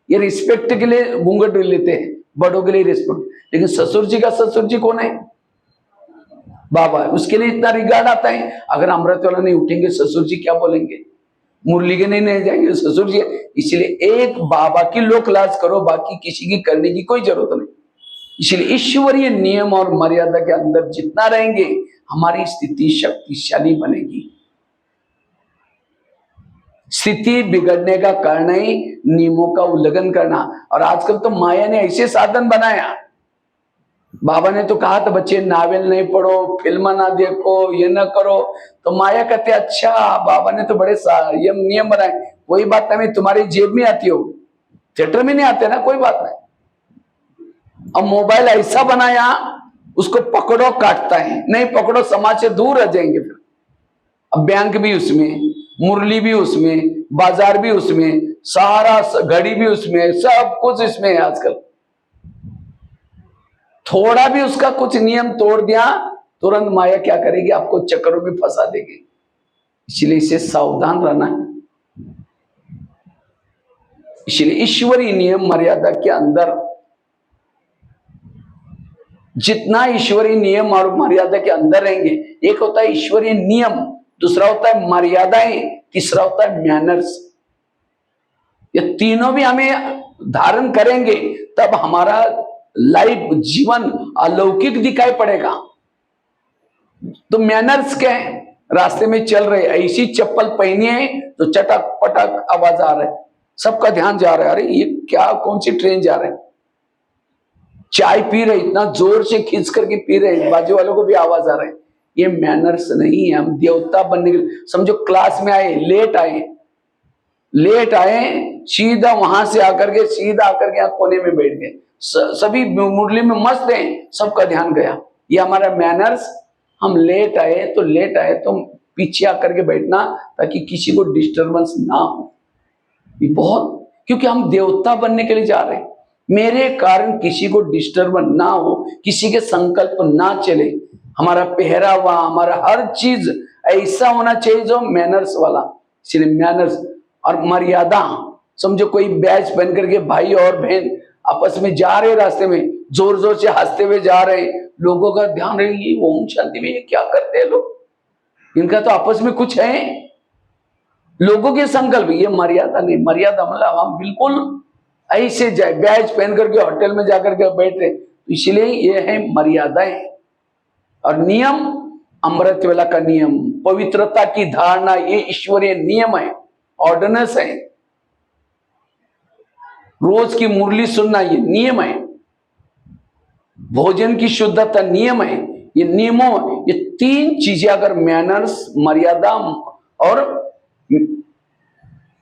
ये रिस्पेक्ट के लिए घूंघट लेते हैं, बड़ों के लिए रिस्पेक्ट, लेकिन ससुर जी का ससुर जी कौन है, बाबा है, उसके लिए इतना रिगार्ड आता है। अगर अमृत वाला नहीं उठेंगे ससुर जी क्या बोलेंगे, मुरली के नहीं जाएंगे ससुर जी। इसलिए एक बाबा की लोक लाज करो, बाकी किसी की करने की कोई जरूरत नहीं। इसलिए ईश्वरीय नियम और मर्यादा के अंदर जितना रहेंगे हमारी स्थिति शक्तिशाली बनेगी। स्थिति बिगड़ने का कारण ही नियमों का उल्लंघन करना। और आजकल तो माया ने ऐसे साधन बनाया, बाबा ने तो कहा था बच्चे नावल नहीं पढ़ो, फिल्म ना देखो, ये ना करो, तो माया कहते अच्छा बाबा ने तो बड़े नियम बनाए, कोई बात नहीं, तुम्हारी जेब में आती हो, थिएटर में नहीं आते ना, कोई बात नहीं। अब मोबाइल ऐसा बनाया, उसको पकड़ो काटता है, नहीं पकड़ो समाज से दूर रह जाएंगे फिर। अब बैंक भी उसमें, मुरली भी उसमें, बाजार भी उसमें, सारा घड़ी भी उसमें, सब कुछ इसमें है आजकल। थोड़ा भी उसका कुछ नियम तोड़ दिया, तुरंत माया क्या करेगी, आपको चक्करों में फंसा देगी। इसलिए इसे सावधान रहना है। इसलिए ईश्वरीय नियम मर्यादा के अंदर, जितना ईश्वरीय नियम और मर्यादा के अंदर रहेंगे, एक होता है ईश्वरीय नियम, दूसरा होता है मर्यादाएं, तीसरा होता है मैनर्स। ये तीनों भी हमें धारण करेंगे तब हमारा लाइफ जीवन अलौकिक दिखाई पड़ेगा। तो मैनर्स क्या है, रास्ते में चल रहे ऐसी चप्पल पहनी है तो चटक पटक आवाज आ रहा है, सबका ध्यान जा रहा है, अरे ये क्या, कौन सी ट्रेन जा रहा है। चाय पी रहे, इतना जोर से खींच करके पी रहे, बाजू वालों को भी आवाज आ रहा है, ये मैनर्स नहीं है। हम देवता बनने के, समझो क्लास में आए, लेट आए, सीधा वहां से आकर के सीधा आकर के कोने में बैठ गए, सभी मुरली में मस्त हैं, सबका ध्यान गया। ये हमारा मैनर्स। हम लेट आए तो पीछे आकर के बैठना ताकि किसी को डिस्टरबेंस ना हो। ये बहुत, क्योंकि हम देवता बनने के लिए जा रहे हैं, मेरे कारण किसी को डिस्टर्बेंस ना हो, किसी के संकल्प ना चले। हमारा पहरावा, हमारा हर चीज ऐसा होना चाहिए जो मैनर्स वाला। इसलिए मैनर्स और मर्यादा, समझो कोई बैच बन करके भाई और बहन आपस में जा रहे, रास्ते में जोर जोर से हंसते हुए जा रहे, लोगों का ध्यान रहेगी ओम शांति में, ये क्या करते हैं लोग, इनका तो आपस में कुछ है। लोगों के संकल्प, ये मर्यादा नहीं। मर्यादा मतलब हम बिल्कुल ऐसे जाए बैज पहन करके होटल में जाकर के बैठे, तो इसलिए ये है मर्यादाएं और नियम। अमृत वेला का नियम, पवित्रता की धारणा, ये ईश्वरीय नियम है, ऑर्डिनेंस है। रोज की मुरली सुनना ये नियम है। भोजन की शुद्धता नियम है। ये नियमों, ये तीन चीजें अगर मैनर्स, मर्यादा और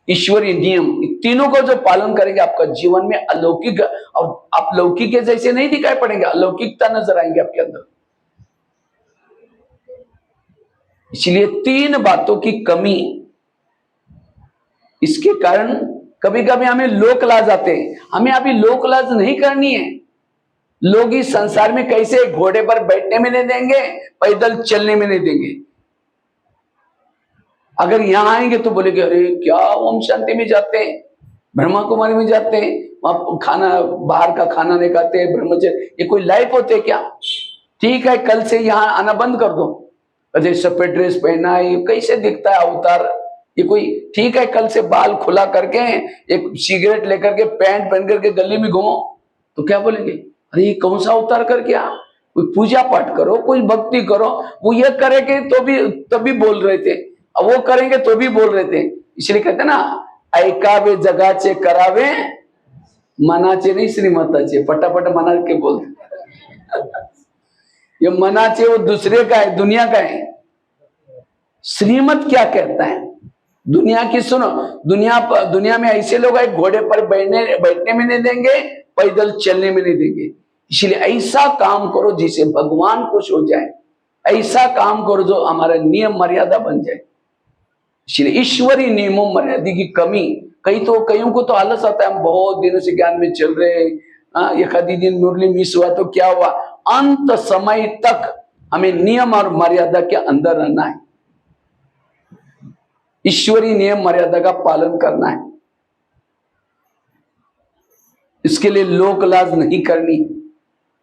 ईश्वरीय नियम, तीनों को जो पालन करेंगे, आपका जीवन में अलौकिक, और आप लौकिक के जैसे नहीं दिखाई पड़ेंगे, अलौकिकता नजर आएंगे आपके अंदर। इसलिए तीन बातों की कमी, इसके कारण कभी कभी हमें लोक लाज आते हैं। हमें अभी लोक लाज नहीं करनी है। लोग इस संसार में कैसे घोड़े पर बैठने में नहीं देंगे, पैदल चलने में नहीं देंगे। अगर यहां आएंगे तो बोलेंगे अरे क्या ओम शांति में जाते हैं, ब्रह्मा कुमारी में जाते हैं, वहां खाना, बाहर का खाना नहीं खाते, ब्रह्मचर्य, ये कोई लाइफ होते है क्या? ठीक है, कल से यहाँ आना बंद कर दो। अरे सफेद ड्रेस पहना है, ये कैसे दिखता है अवतार, ये कोई? ठीक है, कल से बाल खुला करके, एक सिगरेट लेकर के, पैंट पहन करके गली में घूमो, तो क्या बोलेंगे? अरे ये कौन सा अवतार करके आ? कोई पूजा पाठ करो, कोई भक्ति करो। वो ये करेंगे तो भी, तभी बोल रहे थे, अब वो करेंगे तो भी बोल रहे थे। इसलिए कहते ना, ऐकावे जगाचे करावे मनाचे नहीं श्रीमताचे, फटाफट मना के बोलते। ये मनाचे वो दूसरे का है, दुनिया का है। श्रीमत क्या कहता है? दुनिया की सुनो। दुनिया में ऐसे लोग हैं, घोड़े पर बैठने में नहीं देंगे, पैदल चलने में नहीं देंगे। इसलिए ऐसा काम करो जिसे भगवान खुश हो जाए, ऐसा काम करो जो हमारा नियम मर्यादा बन जाए। इसलिए ईश्वरीय नियमों मर्यादा की कमी, कईयों को तो आलस आता है, हम बहुत दिनों से ज्ञान में चल रहे हैं, एक आधी दिन मुरली मिस हुआ तो क्या हुआ? अंत समय तक हमें नियम और मर्यादा के अंदर रहना है, ईश्वरीय नियम मर्यादा का पालन करना है। इसके लिए लोक लाज नहीं करनी,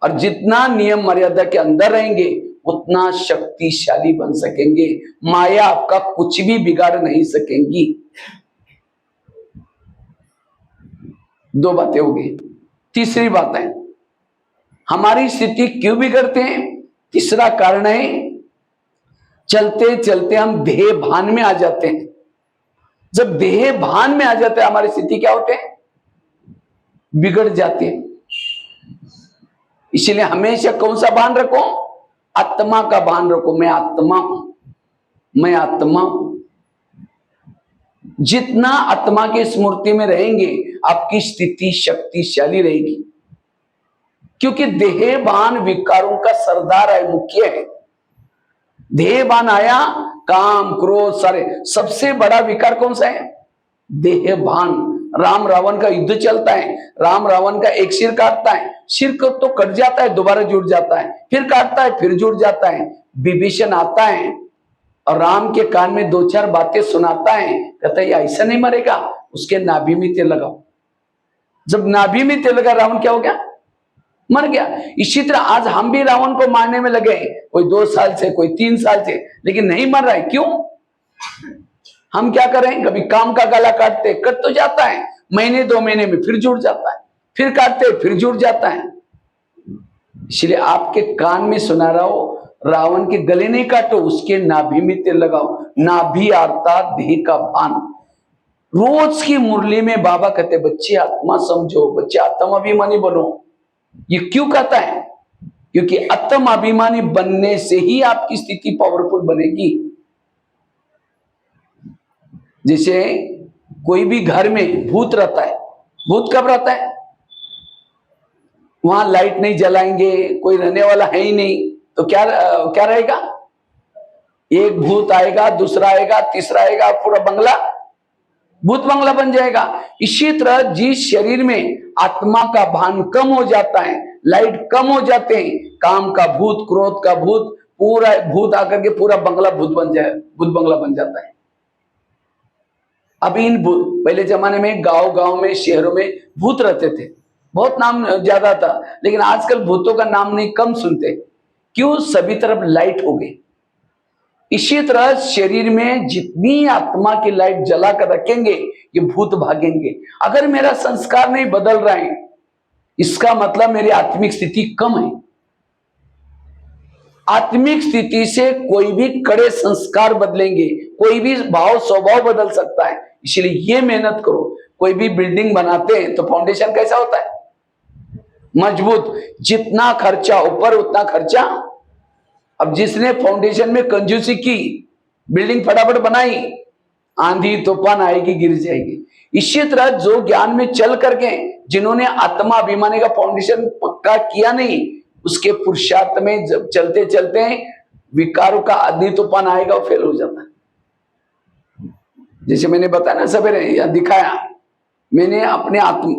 और जितना नियम मर्यादा के अंदर रहेंगे उतना शक्तिशाली बन सकेंगे। माया आपका कुछ भी बिगाड़ नहीं सकेंगी। दो बातें हो गई। तीसरी बात है, हमारी स्थिति क्यों बिगड़ते हैं? तीसरा कारण है, चलते चलते हम देह भान में आ जाते हैं। जब देह भान में आ जाते हैं, हमारी स्थिति क्या होते हैं? बिगड़ जाते हैं। इसलिए हमेशा कौन सा भान रखो? आत्मा का भान रखो। मैं आत्मा हूं, मैं आत्मा हूं। जितना आत्मा की स्मृति में रहेंगे, आपकी स्थिति शक्तिशाली रहेगी। क्योंकि देहभान विकारों का सरदार है, मुख्य है। देहभान आया, काम क्रोध सारे, सबसे बड़ा विकार कौन सा है? देहभान। राम रावण का युद्ध चलता है, राम रावण का एक सिर काटता है, सिर को तो कट जाता है, दोबारा जुड़ जाता है, फिर काटता है, फिर जुड़ जाता है। विभीषण आता है और राम के कान में दो चार बातें सुनाता है, कहता है ऐसा नहीं मरेगा, उसके नाभि में तेल लगाओ। जब नाभि में तेल लगा, रावण क्या हो गया? मर गया। इसी तरह आज हम भी रावण को मारने में लगे, कोई 2 साल से, कोई 3 साल से, लेकिन नहीं मर रहा है। क्यों? हम क्या करें? कभी काम का गला काटते, कट तो जाता है, महीने 2 महीने में फिर जुड़ जाता है, फिर काटते फिर जुड़ जाता है। इसलिए आपके कान में सुना रहा हो, रावण के गले नहीं काटो, उसके नाभि में तेल लगाओ। नाभि अर्थात देह का भान। रोज की मुरली में बाबा कहते बच्चे आत्मा समझो, बच्चे आत्माभिमानी बनो। ये क्यों कहता है? क्योंकि आत्माभिमानी बनने से ही आपकी स्थिति पावरफुल बनेगी। जैसे कोई भी घर में भूत रहता है, भूत कब रहता है? वहां लाइट नहीं जलाएंगे, कोई रहने वाला है ही नहीं, तो क्या रहेगा? एक भूत आएगा, दूसरा आएगा, तीसरा आएगा, पूरा बंगला भूत बंगला बन जाएगा। इसी तरह जिस शरीर में आत्मा का भान कम हो जाता है, लाइट कम हो जाते हैं, काम का भूत, क्रोध का भूत, पूरा भूत आकर के पूरा बंगला भूत बंगला बन जाता है। अभी पहले जमाने में गांव में, शहरों में भूत रहते थे, बहुत नाम ज्यादा था, लेकिन आजकल भूतों का नाम नहीं, कम सुनते। क्यों? सभी तरफ लाइट हो गई। इसी तरह शरीर में जितनी आत्मा की लाइट जला कर रखेंगे ये भूत भागेंगे। अगर मेरा संस्कार नहीं बदल रहा है इसका मतलब मेरी आत्मिक स्थिति कम है। आत्मिक स्थिति से कोई भी कड़े संस्कार बदलेंगे, कोई भी भाव स्वभाव बदल सकता है। इसलिए ये मेहनत करो। कोई भी बिल्डिंग बनाते हैं तो फाउंडेशन कैसा होता है? मजबूत। जितना खर्चा ऊपर उतना खर्चा। अब जिसने फाउंडेशन में कंजूसी की, बिल्डिंग फटाफट बनाई, आंधी तूफान आएगी गिर जाएगी। इसी तरह जो ज्ञान में चल करके जिन्होंने आत्मा अभिमानी का फाउंडेशन पक्का किया नहीं, उसके पुरुषार्थ में जब चलते चलते विकारों का आंधी तूफान आएगा वो फेल हो जाता है। जैसे मैंने बताया ना सवेरे, या दिखाया मैंने अपने आत्मा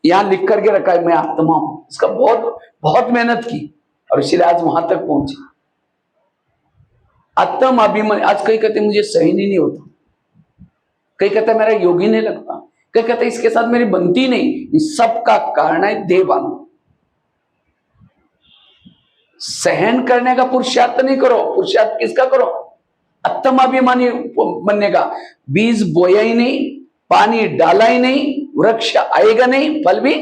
यहां लिख करके रखा है, मैं आत्मा हूं। इसका बहुत बहुत मेहनत की और इसलिए आज वहां तक पहुंची। आत्म अभिमान। आज कई कहते मुझे सहन ही नहीं होता, कई कहते मेरा योग ही नहीं लगता, कई कहते इसके साथ मेरी बनती नहीं। इन सब का कारण है देहभान। सहन करने का पुरुषार्थ नहीं करो। पुरुषार्थ किसका करो? आत्म अभिमानी बनने का। बीज बोया ही नहीं, पानी डाला ही नहीं, वृक्ष आएगा नहीं, फल भी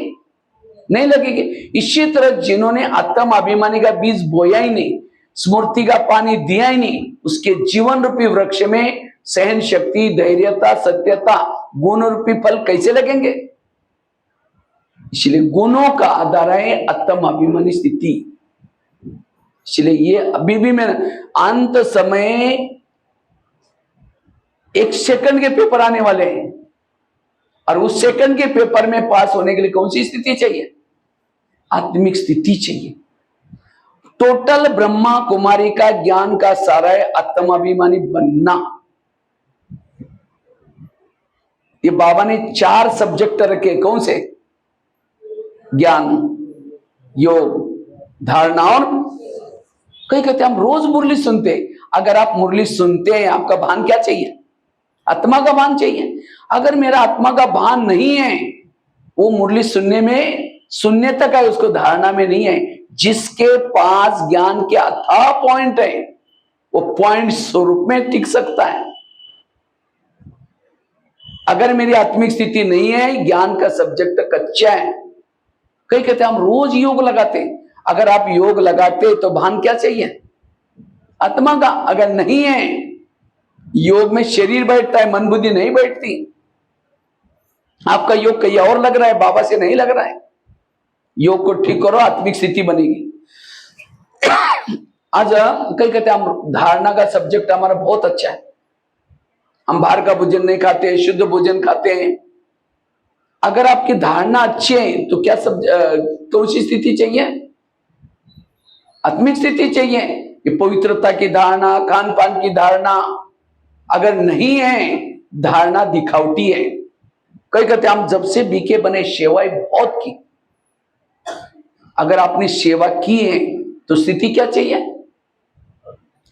नहीं लगेगी। इसी तरह जिन्होंने आत्म अभिमानी का बीज बोया ही नहीं, स्मृति का पानी दिया ही नहीं, उसके जीवन रूपी वृक्ष में सहन शक्ति, धैर्यता, सत्यता, गुण रूपी फल कैसे लगेंगे? इसलिए गुणों का आधार है आत्म अभिमानी स्थिति। इसलिए ये अभी भी मैं अंत समय 1 सेकंड के पेपर आने वाले हैं और उस सेकंड के पेपर में पास होने के लिए कौन सी स्थिति चाहिए? आत्मिक स्थिति चाहिए। टोटल ब्रह्मा कुमारी का ज्ञान का सारा है आत्माभिमानी बनना। ये बाबा ने 4 सब्जेक्ट रखे। कौन से? ज्ञान, योग, धारणा और कई कहते हम रोज मुरली सुनते। अगर आप मुरली सुनते हैं आपका भान क्या चाहिए? आत्मा का भान चाहिए। अगर मेरा आत्मा का भान नहीं है, वो मुरली सुनने तक है, उसको धारणा में नहीं है। जिसके पास ज्ञान के अथाह पॉइंट है वो पॉइंट स्वरूप में टिक सकता है। अगर मेरी आत्मिक स्थिति नहीं है, ज्ञान का सब्जेक्ट कच्चा है। कई कहते हम रोज योग लगाते। अगर आप योग लगाते तो भान क्या चाहिए? आत्मा का। अगर नहीं है, योग में शरीर बैठता है, मन बुद्धि नहीं बैठती। आपका योग कहीं और लग रहा है, बाबा से नहीं लग रहा है। योग को ठीक करो, आत्मिक स्थिति बनेगी। आज कई कहते हैं हम धारणा का सब्जेक्ट हमारा बहुत अच्छा है, हम बाहर का भोजन नहीं खाते, शुद्ध भोजन खाते हैं। अगर आपकी धारणा अच्छी है तो क्या कौन सी स्थिति चाहिए? आत्मिक स्थिति चाहिए। ये पवित्रता की धारणा, खान पान की धारणा अगर नहीं है, धारणा दिखावटी है। कई कहते हम जब से बीके बने सेवाएं बहुत की। अगर आपने सेवा की है तो स्थिति क्या चाहिए?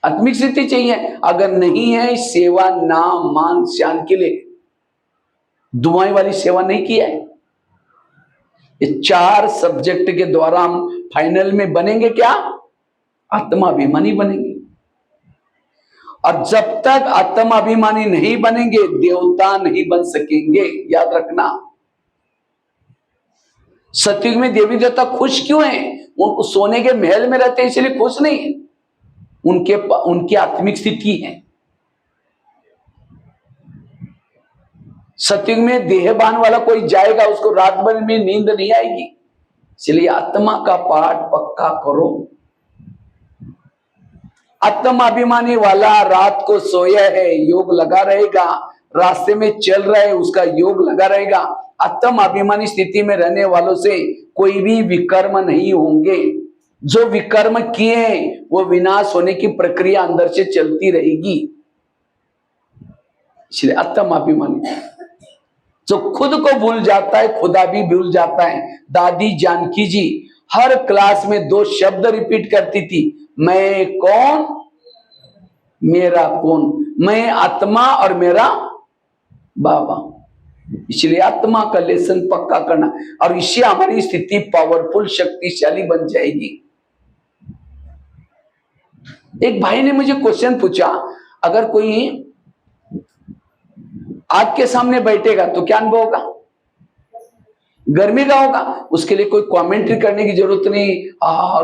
आत्मिक स्थिति चाहिए। अगर नहीं है, सेवा नाम मान शान के लिए दुआएं वाली सेवा नहीं किया है। ये 4 सब्जेक्ट के द्वारा हम फाइनल में बनेंगे क्या? आत्माभिमानी बनेंगे। और जब तक आत्माभिमानी नहीं बनेंगे देवता नहीं बन सकेंगे। याद रखना। सतयुग में देवी देवता खुश क्यों हैं? उनको सोने के महल में रहते हैं इसलिए खुश नहीं है। उनकी आत्मिक स्थिति है। सतयुग में देहबान वाला कोई जाएगा, उसको रात भर में नींद नहीं आएगी। इसलिए आत्मा का पाठ पक्का करो। आत्माभिमानी वाला रात को सोया है, योग लगा रहेगा। रास्ते में चल रहा है, उसका योग लगा रहेगा। आत्माभिमानी स्थिति में रहने वालों से कोई भी विकर्म नहीं होंगे। जो विकर्म किए हैं वो विनाश होने की प्रक्रिया अंदर से चलती रहेगी। इसलिए आत्माभिमानी जो खुद को भूल जाता है खुदा भी भूल जाता है। दादी जानकी जी हर क्लास में 2 शब्द रिपीट करती थी, मैं कौन, मेरा कौन। मैं आत्मा और मेरा बाबा। इसलिए आत्मा का लेसन पक्का करना और इससे हमारी स्थिति पावरफुल शक्तिशाली बन जाएगी। एक भाई ने मुझे क्वेश्चन पूछा, अगर कोई आग के सामने बैठेगा तो क्या अनुभव होगा? गर्मी का होगा। उसके लिए कोई कमेंट्री करने की जरूरत नहीं,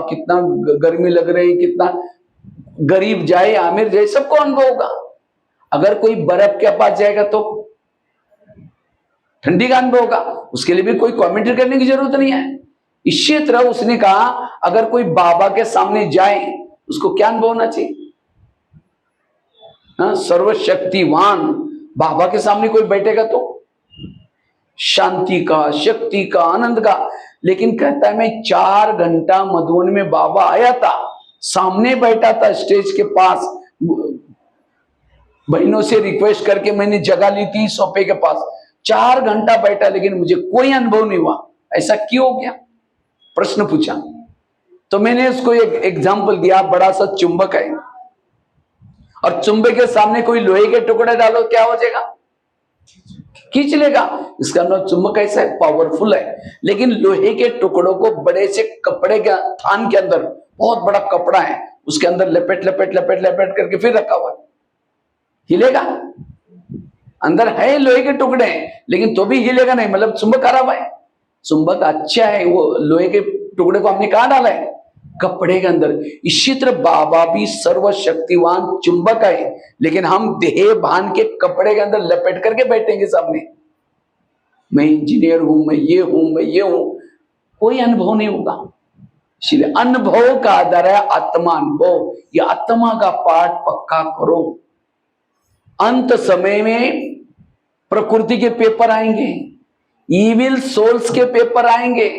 कितना गर्मी लग रही, कितना गरीब जाए आमिर जाए सबको अनुभव होगा। अगर कोई बर्फ के पास जाएगा तो ठंडी का अनुभव होगा, उसके लिए भी कोई कमेंट्री करने की जरूरत नहीं है। इसी तरह उसने कहा अगर कोई बाबा के सामने जाए उसको क्या अनुभव होना चाहिए? सर्वशक्तिवान बाबा के सामने कोई बैठेगा तो शांति का, शक्ति का, आनंद का। लेकिन कहता है मैं 4 घंटा मधुबन में बाबा आया था, सामने बैठा था स्टेज के पास, बहनों से रिक्वेस्ट करके मैंने जगह ली थी सोफे के पास, 4 घंटा बैठा लेकिन मुझे कोई अनुभव नहीं हुआ। ऐसा क्यों हो गया? प्रश्न पूछा। तो मैंने उसको एक एग्जाम्पल दिया, बड़ा सा चुंबक है और चुंबक के सामने कोई लोहे के टुकड़े डालो, क्या हो जाएगा? खींच लेगा। इसका मतलब चुंबक ऐसा है, पावरफुल है। लेकिन लोहे के टुकड़ों को बड़े से कपड़े के थान के अंदर, बहुत बड़ा कपड़ा है, उसके अंदर लपेट लपेट लपेट लपेट करके फिर रखा हुआ है, हिलेगा? अंदर है लोहे के टुकड़े लेकिन तो भी हिलेगा नहीं, मतलब चुंबक खराब है। चुंबक अच्छा है, वो लोहे के टुकड़े को हमने कहां डाला है? कपड़े के अंदर। इसी तरह बाबा भी सर्वशक्तिवान चुंबक है, लेकिन हम देह भान के कपड़े के अंदर लपेट करके बैठेंगे सामने, मैं इंजीनियर हूं, मैं ये हूं, मैं ये हूं, कोई अनुभव नहीं होगा। इसलिए अनुभव का आधार है आत्मा अनुभव। ये आत्मा का पाठ पक्का करो। अंत समय में प्रकृति के पेपर आएंगे, इविल सोल्स के पेपर आएंगे,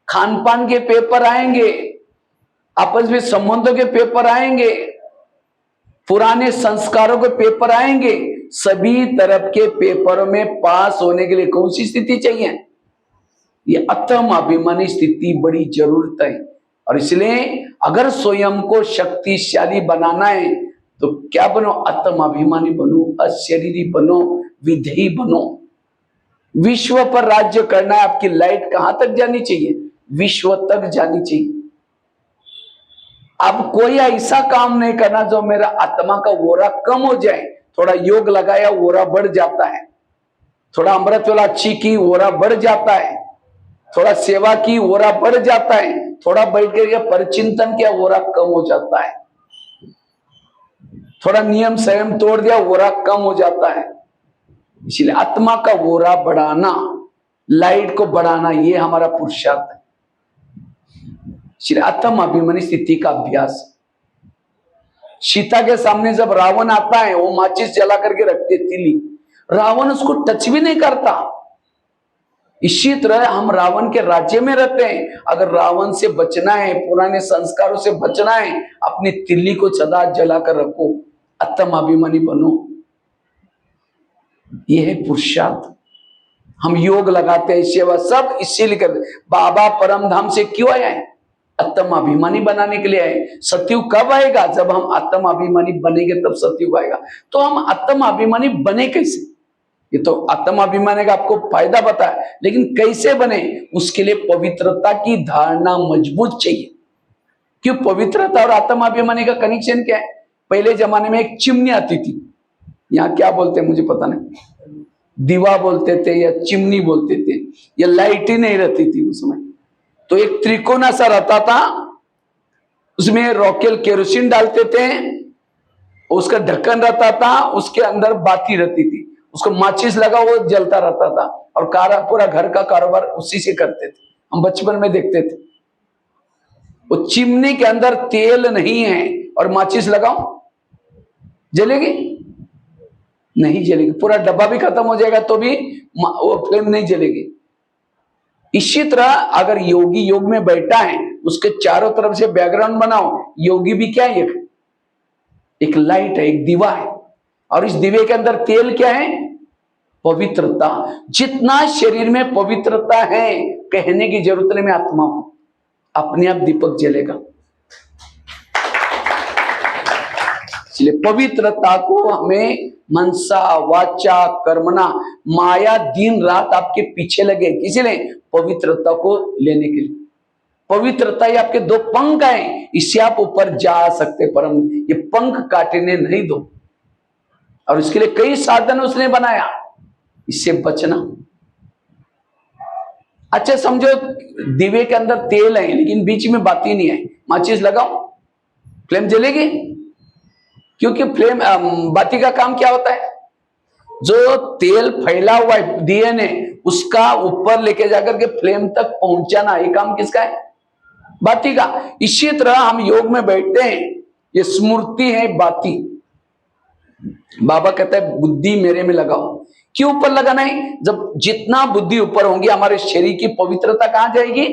खान पान के पेपर आएंगे, आपस में संबंधों के पेपर आएंगे, पुराने संस्कारों के पेपर आएंगे। सभी तरफ के पेपरों में पास होने के लिए कौन सी स्थिति चाहिए? ये आत्म अभिमानी स्थिति बड़ी जरूरत है। और इसलिए अगर स्वयं को शक्तिशाली बनाना है तो क्या बनो? आत्म अभिमानी बनो, अशरीरी बनो, विधेयी बनो। विश्व पर राज्य करना है, आपकी लाइट कहां तक जानी चाहिए? विश्व तक जानी चाहिए। अब कोई ऐसा काम नहीं करना जो मेरा आत्मा का वोरा कम हो जाए। थोड़ा योग लगाया वोरा बढ़ जाता है, थोड़ा अमृत वाला अच्छी की वोरा बढ़ जाता है, थोड़ा सेवा की वोरा बढ़ जाता है, थोड़ा बैठ कर परिचिंतन किया वोरा कम हो जाता है, थोड़ा नियम संयम तोड़ दिया वोरा कम हो जाता है। इसलिए आत्मा का वोरा बढ़ाना, लाइट को बढ़ाना, ये हमारा पुरुषार्थ है। इसलिए आत्म अभिमानी स्थिति का अभ्यास। सीता के सामने जब रावण आता है, वो माचिस जला करके रखते तिली, रावण उसको टच भी नहीं करता। इसी तरह हम रावण के राज्य में रहते हैं। अगर रावण से बचना है, पुराने संस्कारों से बचना है, अपनी तिल्ली को सदा जला कर रखो, आत्म अभिमानी बनो। यह है पुरुषार्थ। हम योग लगाते हैं, सेवा सब इसीलिए करते। बाबा परम धाम से क्यों आए हैं? आत्म अभिमानी बनाने के लिए आए। सतयुग कब आएगा? जब हम आत्म अभिमानी बनेंगे तब सतयुग आएगा। तो हम आत्म अभिमानी बने कैसे? ये तो आत्म अभिमानी का आपको फायदा पता है, लेकिन कैसे बने? उसके लिए पवित्रता की धारणा मजबूत चाहिए। क्यों? पवित्रता और आत्म अभिमानी का कनेक्शन क्या है? पहले जमाने में एक चिमनी आती थी, यहाँ क्या बोलते हैं मुझे पता नहीं, दीवा बोलते थे या चिमनी बोलते थे, या लाइट ही नहीं रहती थी उसमें। तो एक त्रिकोना सा रहता था, उसमें रॉकेल केरोसिन डालते थे, उसका ढक्कन रहता था, उसके अंदर बाती रहती थी, उसको माचिस लगा वो जलता रहता था, और पूरा घर का कारोबार उसी से करते थे। हम बचपन में देखते थे। वो चिमनी के अंदर तेल नहीं है और माचिस लगाओ, जलेगी? नहीं जलेगी। पूरा डब्बा भी खत्म हो जाएगा तो भी वो फ्लेम नहीं जलेगी। इसी तरह अगर योगी योग में बैठा है, उसके चारों तरफ से बैकग्राउंड बनाओ। योगी भी क्या है? एक लाइट है, एक दीवा है, और इस दीवे के अंदर तेल क्या है? पवित्रता। जितना शरीर में पवित्रता है, कहने की जरूरत नहीं, मैं आत्मा हूं, अपने आप दीपक जलेगा। इसलिए पवित्रता को हमें मनसा वाचा कर्मणा, माया दिन रात आपके पीछे लगे, किसी ने पवित्रता को लेने के लिए। पवित्रता ये आपके दो पंख हैं, इससे आप ऊपर जा सकते परम ये पंख काटने नहीं दो। और इसके लिए कई साधन उसने बनाया, इससे बचना। अच्छा समझो दिवे के अंदर तेल है लेकिन बीच में बाती नहीं है, माचिस लगाओ, फ्लेम जलेगी? क्योंकि फ्लेम बाती का काम क्या होता है, जो तेल फैला हुआ है दिए ने उसका ऊपर लेके जाकर के फ्लेम तक पहुंचाना, ये काम किसका है? बाती का। इसी तरह हम योग में बैठते हैं, ये स्मृति है बाती। बाबा कहता है बुद्धि मेरे में लगाओ। क्यों ऊपर लगाना है? जब जितना बुद्धि ऊपर होंगी हमारे शरीर की पवित्रता कहां जाएगी?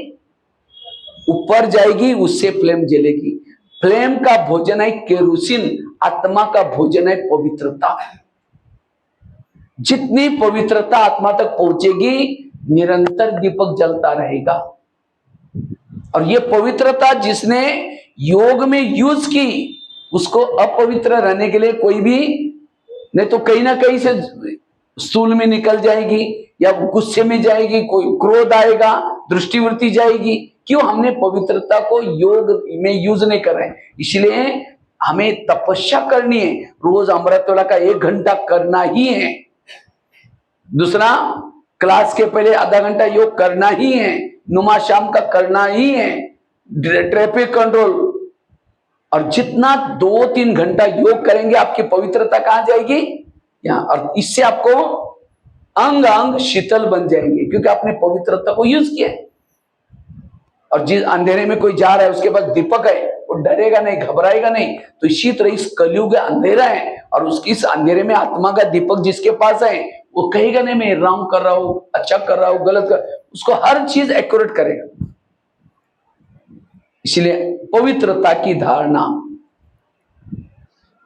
ऊपर जाएगी, उससे फ्लेम जलेगी। फ्लेम का भोजन है केरोसिन, आत्मा का भोजन है पवित्रता। जितनी पवित्रता आत्मा तक पहुंचेगी निरंतर दीपक जलता रहेगा। और ये पवित्रता जिसने योग में यूज की उसको अपवित्र रहने के लिए कोई भी नहीं, तो कहीं ना कहीं से स्थूल में निकल जाएगी या गुस्से में जाएगी, कोई क्रोध आएगा, दृष्टिवृत्ति जाएगी। क्यों? हमने पवित्रता को योग में यूज नहीं कर रहे। इसलिए हमें तपस्या करनी है, रोज अमृतवेला का 1 घंटा करना ही है। दूसरा, क्लास के पहले आधा घंटा योग करना ही है, नुमा शाम का करना ही है, ट्रैफिक कंट्रोल। और जितना 2-3 घंटा योग करेंगे आपकी पवित्रता कहां जाएगी? यहाँ। और इससे आपको अंग अंग शीतल बन जाएंगे क्योंकि आपने पवित्रता को यूज किया है। और जिस अंधेरे में कोई जा रहा है उसके पास दीपक है, वो डरेगा नहीं, घबराएगा नहीं। तो इसी तरह इस कलयुग अंधेरा है और उसकी इस अंधेरे में आत्मा का दीपक जिसके पास है वो कहेगा नहीं मैं रॉन्ग कर रहा हूं, अच्छा कर रहा हूं, गलत कर, उसको हर चीज एक्यूरेट करेगा। इसलिए पवित्रता की धारणा।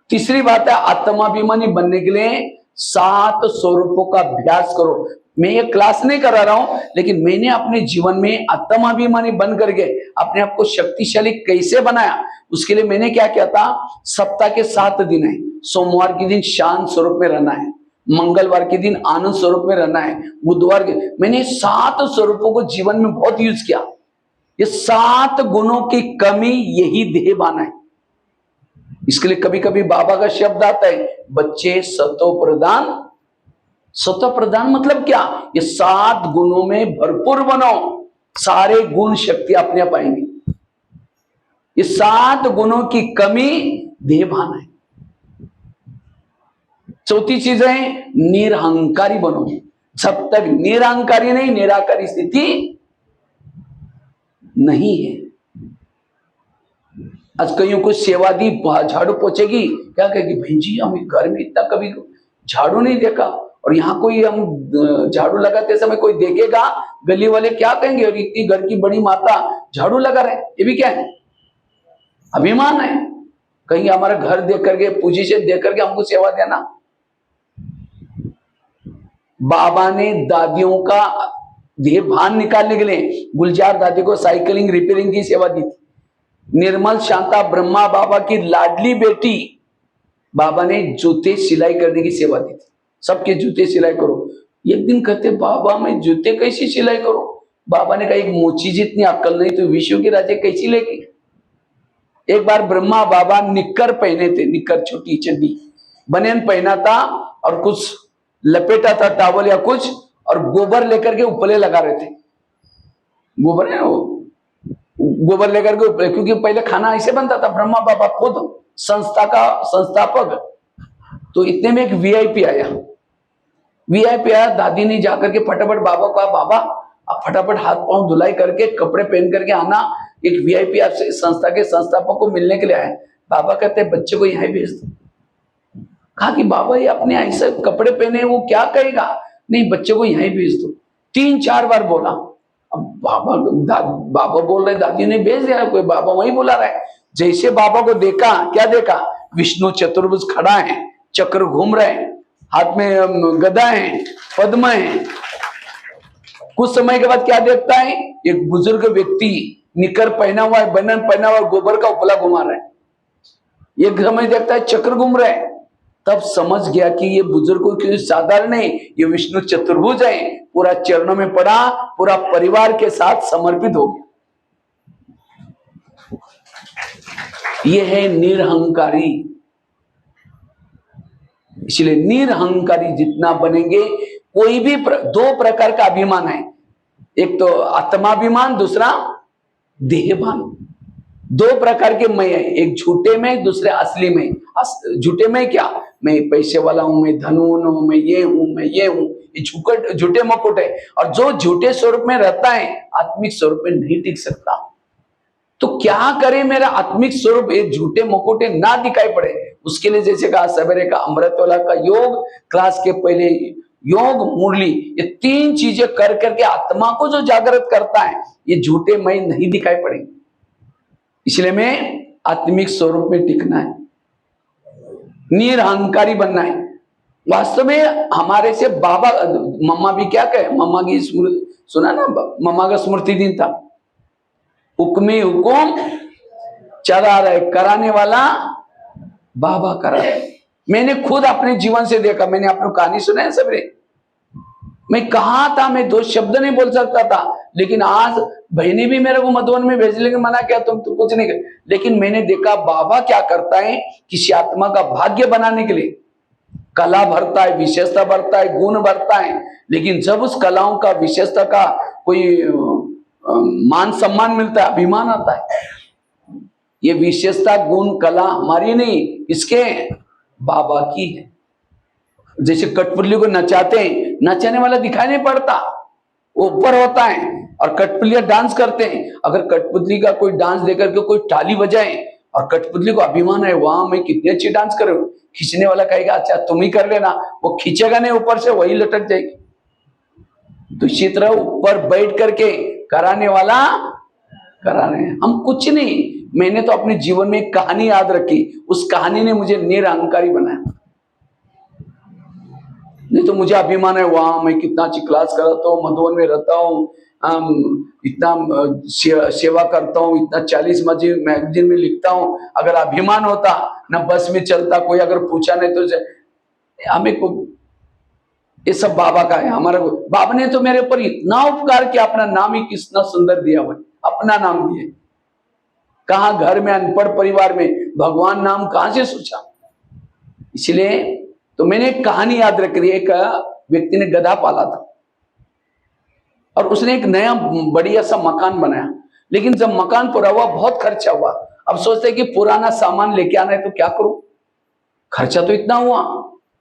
तीसरी बात है आत्माभिमानी बनने के लिए 7 स्वरूपों का अभ्यास करो। मैं ये क्लास नहीं करा रहा हूं, लेकिन मैंने अपने जीवन में आत्माभिमानी बन करके अपने आप को शक्तिशाली कैसे बनाया, उसके लिए मैंने क्या किया था। सप्ताह के 7 दिन है, सोमवार के दिन शांत स्वरूप में रहना है, मंगलवार के दिन आनंद स्वरूप में रहना है, बुधवार के, मैंने 7 स्वरूपों को जीवन में बहुत यूज किया। ये 7 गुणों की कमी यही देह बाना है। इसके लिए कभी कभी बाबा का शब्द आता है, बच्चे सतो प्रधान। सतो प्रधान मतलब क्या? ये 7 गुणों में भरपूर बनो, सारे गुण शक्ति अपने आप आएंगी। ये 7 गुणों की कमी देहभान है। चौथी चीज है निरहंकारी बनो। जब तक निरहंकारी नहीं, निराकारी स्थिति नहीं है। आज कईयों को सेवा दी, झाड़ू पोछेगी, क्या कहेगी, भाई जी हम घर में इतना कभी झाड़ू नहीं देखा। और यहाँ कोई हम झाड़ू लगाते समय कोई देखेगा, गली वाले क्या कहेंगे, और इतनी घर की बड़ी माता झाड़ू लगा रहे, ये भी क्या है? अभिमान है। कहीं हमारा घर देख करके, पोजीशन देख करके हमको सेवा देना। बाबा ने दादियों का देह भान निकालने के लिए गुलजार दादी को साइकिलिंग रिपेयरिंग की सेवा दी थी। निर्मल शांता ब्रह्मा बाबा की लाडली बेटी, बाबा ने जूते सिलाई करने की सेवा दी थी। सबके जूते सिलाई करो। एक दिन कहते बाबा मैं जूते कैसी सिलाई करूं? बाबा ने कहा एक मोची जितनी अक्ल नहीं तो विश्व की राजे कैसी लेगी। एक बार ब्रह्मा बाबा निक्कर पहने थे, निक्कर छोटी चड्डी, बनियान पहना था और कुछ लपेटा था टावल या कुछ, और गोबर लेकर के उपले लगा रहे थे। गोबर है वो, गोबर लेकर के उपले, क्योंकि पहले खाना ऐसे बनता था। ब्रह्मा बाबा खुद संस्था का संस्थापक। तो इतने में एक वीआईपी आया। वीआईपी आया, दादी ने जाकर के फटाफट बाबा को कहा, बाबा आप फटाफट हाथ पांव धुलाई करके कपड़े पहन करके आना, एक वीआईपी आपसे संस्था के संस्थापक को मिलने के लिए आए। बाबा कहते हैं बच्चे को यहाँ भेज दो। कहा कि बाबा ये अपने ऐसे कपड़े पहने वो क्या कहेगा? नहीं बच्चे को यहीं भेज दो। 3-4 बार बोला। अब बाबा बोल रहे, दादी ने भेज दिया, कोई बाबा वही बुला रहा है। जैसे बाबा को देखा, क्या देखा? विष्णु चतुर्भुज खड़ा है, चक्र घूम रहे हैं, हाथ में गदा है, पद्म है। कुछ समय के बाद क्या देखता है? एक बुजुर्ग व्यक्ति निकर पहना हुआ है, बनियान पहना हुआ है, गोबर का उपला घुमा रहा है। एक समय देखता है चक्र घूम रहे हैं। तब समझ गया कि ये बुजुर्गों की साधारण नहीं, ये विष्णु चतुर्भुज है। पूरा चरणों में पड़ा, पूरा परिवार के साथ समर्पित हो गया। ये है निरहंकारी। इसलिए निरहंकारी जितना बनेंगे, कोई भी दो प्रकार का अभिमान है, एक तो आत्माभिमान, दूसरा देहभान। दो प्रकार के मैं है, एक झूठे में, दूसरे असली में। झूठे में क्या, मैं पैसे वाला हूं, मैं धनवान हूं, मैं ये हूं, मैं ये हूं, ये झूठे मुकुट है। और जो झूठे स्वरूप में रहता है आत्मिक स्वरूप में नहीं टिक सकता। तो क्या करे मेरा आत्मिक स्वरूप ये झूठे मुकुटे ना दिखाई पड़े, उसके लिए जैसे कहा सवेरे का अमृतवाला का योग क्लास के पहले योग मुरली, ये तीन चीजें कर करके आत्मा को जो जागृत करता है, ये झूठे मैं नहीं दिखाई पड़ेंगे। इसलिए मैं आत्मिक स्वरूप में टिकना है, निरहंकारी बनना है। वास्तव में हमारे से बाबा मम्मा भी क्या कहे, मम्मा की स्मृति सुना ना, मम्मा का स्मृति दिन था, हुक्मी हुकुम चला रहे, कराने वाला बाबा करा रहे। मैंने खुद अपने जीवन से देखा, मैंने अपनी कहानी सुना है सबरे। मैं कहा था, मैं दो शब्द नहीं बोल सकता था, लेकिन आज बहनी भी मेरे को मधुबन में भेजने के मना किया, तुम तो कुछ नहीं कर। लेकिन मैंने देखा बाबा क्या करता है, किसी आत्मा का भाग्य बनाने के लिए कला भरता है, विशेषता भरता है, गुण भरता है। लेकिन जब उस कलाओं का, विशेषता का कोई मान सम्मान मिलता है, अभिमान आता है। ये विशेषता गुण कला हमारी नहीं, किसके, बाबा की है। जैसे कठपुतली को नचाते हैं, नचाने वाला दिखाई नहीं पड़ता, वो ऊपर होता है। और कठपुतलियां डांस करते हैं, अगर कठपुतली का कोई डांस देकर के कोई ताली बजाए और कठपुतली को अभिमान है, वाह मैं कितनी अच्छी डांस कर रही हूं, खींचने वाला कहेगा अच्छा तुम ही कर लेना, वो खींचेगा नहीं, ऊपर से वही लटक जाएगी। तो इसी तरह ऊपर बैठ करके कराने वाला करा रहे हैं, हम कुछ नहीं। मैंने तो अपने जीवन में एक कहानी याद रखी, उस कहानी ने मुझे निरहंकारी बनाया। नहीं तो मुझे अभिमान है, वहां मैं कितना अच्छी क्लास कराता हूँ, मधुबन में रहता हूँ, इतना सेवा करता हूँ, इतना 40 मैगजीन में लिखता हूँ। अगर अभिमान होता ना, बस में चलता, कोई अगर पूछा नहीं तो हमें को ये सब बाबा का है। हमारा बाबा ने तो मेरे ऊपर इतना उपकार किया, अपना नाम ही कितना सुंदर दिया हुआ, अपना नाम दिए। कहा घर में अनपढ़ परिवार में भगवान नाम कहां से सोचा। इसलिए तो मैंने एक कहानी याद रख रही है, एक व्यक्ति ने गधा पाला था और उसने एक नया बढ़िया सा मकान बनाया। लेकिन जब मकान पूरा हुआ, बहुत खर्चा हुआ। अब सोचते कि पुराना सामान लेके आना है तो क्या करूं, खर्चा तो इतना हुआ,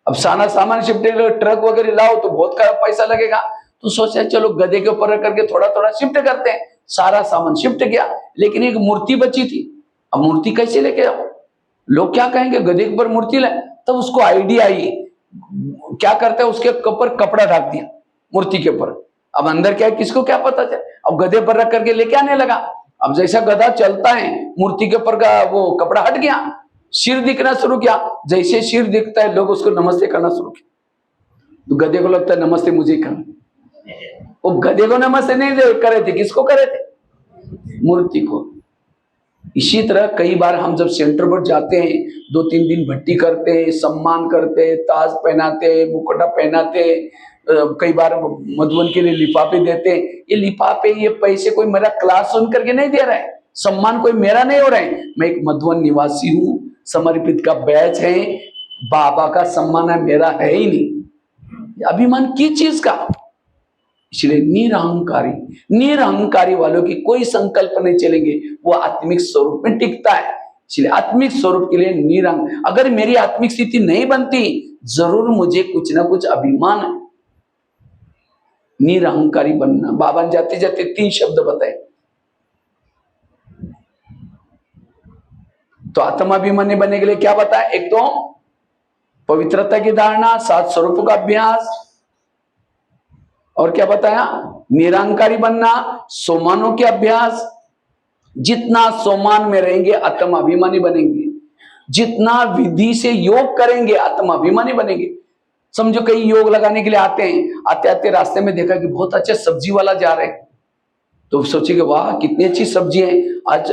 अब सारा सामान शिफ्ट, ट्रक वगैरह लाओ तो बहुत पैसा लगेगा। तो सोचा चलो गधे के ऊपर रख करके थोड़ा थोड़ा शिफ्ट करते हैं। सारा सामान शिफ्ट किया, लेकिन एक मूर्ति बची थी। अब मूर्ति कैसे लेके आओ, लोग क्या कहेंगे गधे के ऊपर मूर्ति लाए। तब उसको आइडिया आई, क्या करता है, उसके ऊपर कपड़ा ढक दिया मूर्ति के ऊपर। अब अंदर क्या है किसको क्या पता चले। अब गधे पर रख करके लेके आने लगा। अब जैसा गधा चलता है, मूर्ति के ऊपर का वो कपड़ा हट गया, सिर दिखना शुरू किया। जैसे सिर दिखता है, लोग उसको नमस्ते करना शुरू किया। तो गधे को लगता है नमस्ते मुझे करना। वो गधे को नमस्ते नहीं करे थे, किसको करे थे, मूर्ति को। इसी तरह कई बार हम जब सेंटर पर जाते हैं, 2-3 दिन भट्टी करते हैं, सम्मान करते हैं, ताज पहनाते हैं, मुकुटा पहनाते हैं, कई बार मधुबन के लिए लिफाफे देते हैं। ये लिफाफे, ये पैसे कोई मेरा क्लास सुन करके नहीं दे रहा है, सम्मान कोई मेरा नहीं हो रहा है। मैं एक मधुबन निवासी हूँ, समर्पित का बैच है, बाबा का सम्मान है, मेरा है ही नहीं। अभिमान की चीज का। इसलिए निरहंकारी वालों की कोई संकल्प नहीं चलेंगे, वो आत्मिक स्वरूप में टिकता है। इसलिए आत्मिक स्वरूप के लिए निरहंकार, अगर मेरी आत्मिक स्थिति नहीं बनती, जरूर मुझे कुछ ना कुछ अभिमान है। निरहंकारी बनना, बाबा ने जाते जाते 3 शब्द बताए। तो आत्माभिमानी बनने के लिए क्या बताया, एक तो पवित्रता की धारणा, 7 स्वरूपों का अभ्यास, और क्या बताया, निरहंकारी बनना, सोमानों के अभ्यास। जितना सोमान में रहेंगे आत्माभिमानी बनेंगे, जितना विधि से योग करेंगे आत्माभिमानी बनेंगे। समझो कई योग लगाने के लिए आते हैं, आते आते रास्ते में देखा कि बहुत अच्छे सब्जी वाला जा रहे हैं, तो सोचेंगे वाह कितनी अच्छी सब्जी है, आज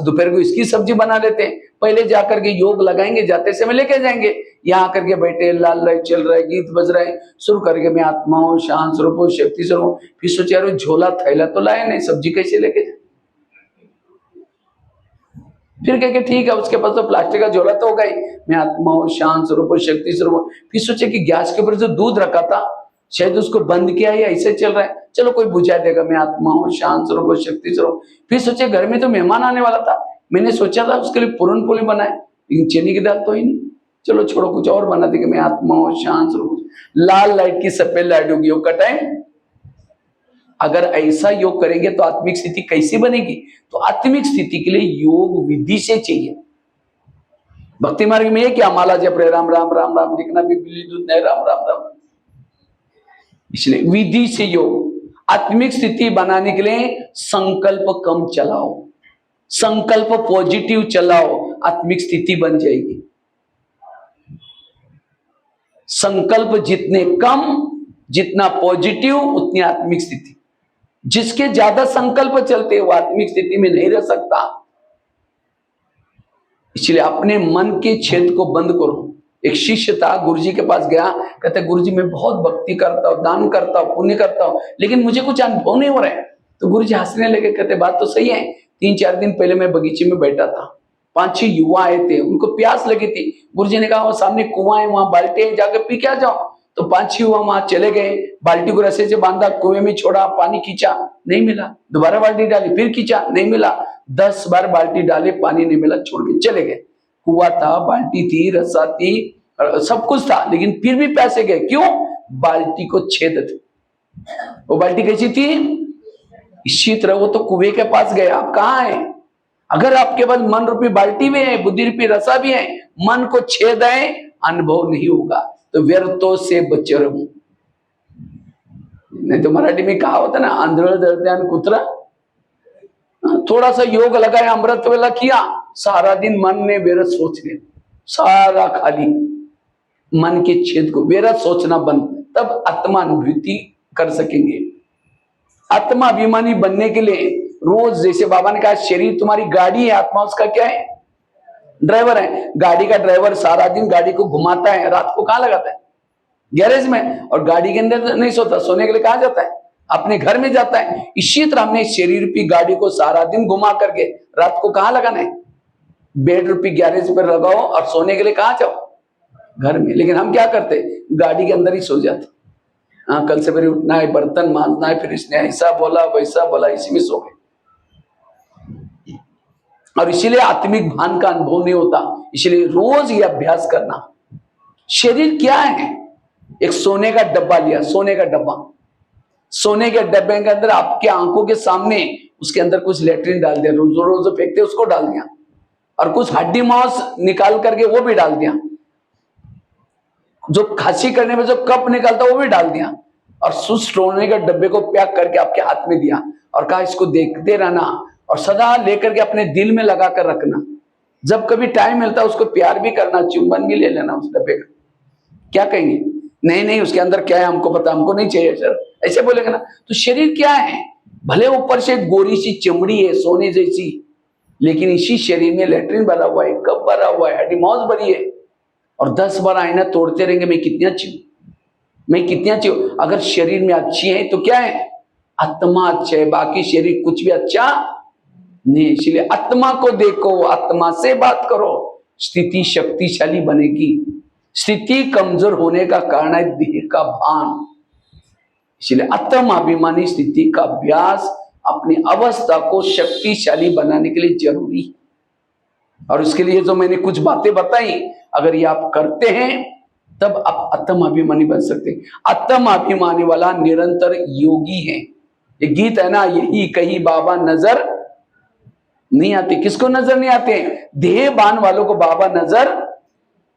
दोपहर को इसकी सब्जी बना लेते हैं। पहले जाकर के योग लगाएंगे, जाते समय लेके जाएंगे, यहाँ करके बैठे, लाल रहे, चल रहे, गीत बज रहे, शुरू करके मैं आत्मा हूँ, शांत स्वरूप हूँ, शक्ति स्वरूप हूँ। फिर सोचे यार झोला थैला तो लाए नहीं, सब्जी कैसे लेके जाए। फिर कह के ठीक है, उसके पास तो प्लास्टिक का झोला तो होगा ही, मैं आत्मा हूँ, शांत स्वरूप हूँ, शक्ति स्वरूप हूँ। फिर सोचे कि गैस के ऊपर जो दूध रखा था शायद उसको बंद किया या ऐसे चल रहा है, चलो कोई बुझा देगा, मैं आत्मा हूँ, शांत स्वरूप हूँ, शक्ति स्वरूप। फिर सोचे घर में तो मेहमान आने वाला था, मैंने सोचा था उसके लिए पूरन पोली बनाए, लेकिन चीनी की दाल तो ही नहीं, चलो छोड़ो कुछ और बना देगा, मैं आत्मा हूँ, शांत स्वरूप। लाल लाइट की सफेद लाइट होगी, योग कटाए। अगर ऐसा योग करेंगे तो आत्मिक स्थिति कैसी बनेगी? तो आत्मिक स्थिति के लिए योग विधि से चाहिए। भक्ति मार्ग में ये क्या, माला जप रहे राम राम राम राम, लिखना भी बिल्ली दूध नहीं, राम राम राम। इसलिए विधि से योग। आत्मिक स्थिति बनाने के लिए संकल्प कम चलाओ, संकल्प पॉजिटिव चलाओ, आत्मिक स्थिति बन जाएगी। संकल्प जितने कम, जितना पॉजिटिव, उतनी आत्मिक स्थिति। जिसके ज्यादा संकल्प चलते हैं वो आत्मिक स्थिति में नहीं रह सकता। इसलिए अपने मन के छेद को बंद करो। एक शिष्य था, गुरुजी के पास गया, कहते गुरुजी मैं बहुत भक्ति करता हूँ, दान करता हूँ, पुण्य करता हूँ, लेकिन मुझे कुछ अनुभव नहीं हो रहा है। तो गुरुजी हंसने लगे, कहते बात तो सही है, 3-4 दिन पहले मैं बगीचे में बैठा था, 5-6 युवा आए थे, उनको प्यास लगी थी। गुरुजी ने कहा वो सामने कुआं है, वहां बाल्टी है, जाकर पी के आ जाओ। तो 5-6 युवा वहां चले गए, बाल्टी को रस्से से बांधा, कुएं में छोड़ा, पानी खींचा, नहीं मिला, दोबारा बाल्टी डाली, फिर खींचा, नहीं मिला, 10 बार बाल्टी डाले, पानी नहीं मिला, छोड़ के चले गए। कुआं था, बाल्टी थी, रस्सा थी, सब कुछ था, लेकिन फिर भी पैसे गए। क्यों? बाल्टी को छेद थे। वो बाल्टी कैसी थी? इसी तरह वो तो कुएं के पास गए, आप कहाँ हैं? अगर आपके पास मन रूपी बाल्टी भी है, बुद्धि रूपी रसा भी है, मन को छेद है, अनुभव नहीं होगा। तो व्यर्थों से बचे रहो। नहीं तो मराठी में कहा होता ना, आंध्र दर्द्यान कुतरा। थोड़ा सा योग लगाया, अमृत वेला किया, सारा दिन मन ने व्यर्थ सोच लिया, सारा खाली, मन के छेद को व्यर्थ सोचना बंद, तब आत्मा अनुभूति कर सकेंगे। आत्मा अभिमानी बनने के लिए रोज, जैसे बाबा ने कहा शरीर तुम्हारी गाड़ी है, आत्मा उसका क्या है? ड्राइवर है। गाड़ी का ड्राइवर सारा दिन गाड़ी को घुमाता है, रात को कहां लगाता है? गैरेज में। और गाड़ी के अंदर नहीं सोता, सोने के लिए कहां जाता है? अपने घर में जाता है। इसी तरह हमने शरीर रूपी गाड़ी को सारा दिन घुमा करके रात को कहां लगाना है? बेड रूपी गैरेज पर लगाओ, और सोने के लिए कहां जाओ? घर में। लेकिन हम क्या करते? गाड़ी के अंदर ही सो जाते। हाँ, कल से फिर उठना है, बर्तन मांजना है, फिर इसने ऐसा बोला वैसा बोला, इसी में सो गए। और इसीलिए आत्मिक भान का अनुभव नहीं होता। इसलिए रोज ये अभ्यास करना। शरीर क्या है? एक सोने का डब्बा लिया, सोने का डब्बा, सोने के डब्बे के अंदर आपके आंखों के सामने उसके अंदर कुछ लेट्रिन डाल दिया, रोज रोज फेंकते उसको डाल दिया, और कुछ हड्डी मांस निकाल करके वो भी डाल दिया, जो खांसी करने में जो कप निकलता वो भी डाल दिया, और सोने के डब्बे को पैक करके आपके हाथ में दिया, और कहा इसको देखते रहना, और सदा लेकर के अपने दिल में लगा कर रखना। जब कभी टाइम मिलता है उसको प्यार भी करना, चुंबन भी ले लेना उस डब्बे का। क्या कहेंगे? नहीं नहीं, उसके अंदर क्या है हमको पता, हमको नहीं चाहिए सर, ऐसे बोलेंगे ना। तो शरीर क्या है? भले ऊपर से गोरी सी चमड़ी है सोने जैसी, लेकिन इसी शरीर में लेट्रिन भरा हुआ है, कप भरा हुआ है, हड्डी मांस भरी है। और 10 बार आईना तोड़ते रहेंगे, मैं कितनी अच्छी हूं, मैं कितनी अच्छी हूं। अगर शरीर में अच्छी है तो क्या है? आत्मा अच्छा है, बाकी शरीर कुछ भी अच्छा नहीं। इसलिए आत्मा को देखो, आत्मा से बात करो, स्थिति शक्तिशाली बनेगी। स्थिति कमजोर होने का कारण है देह का भान। इसलिए आत्माभिमानी स्थिति का अभ्यास अपनी अवस्था को शक्तिशाली बनाने के लिए जरूरी है। और उसके लिए जो मैंने कुछ बातें बताई, अगर ये आप करते हैं तब आप आत्माभिमानी बन सकते हैं। आत्माभिमानी वाला निरंतर योगी है। ये गीत है ना, यही कहीं बाबा नजर नहीं आते। किसको नजर नहीं आते? देह बान वालों को बाबा नजर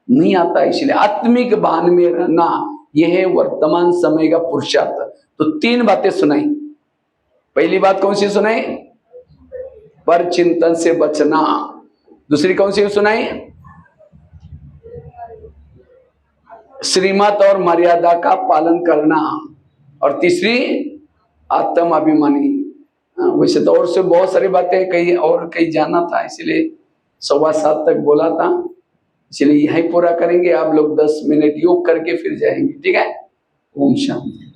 नहीं आता। इसलिए आत्मिक बान में रहना, यह है वर्तमान समय का पुरुषार्थ। तो 3 बातें सुनाई। पहली बात कौन सी सुनाई? पर चिंतन से बचना। दूसरी कौन सी सुनाई? श्रीमत और मर्यादा का पालन करना। और तीसरी आत्माभिमानी। वैसे तो और से बहुत सारी बातें कहीं और कहीं जाना था, इसलिए 7:15 तक बोला था, इसलिए यही पूरा करेंगे। आप लोग 10 मिनट योग करके फिर जाएंगे, ठीक है? ओम शांति।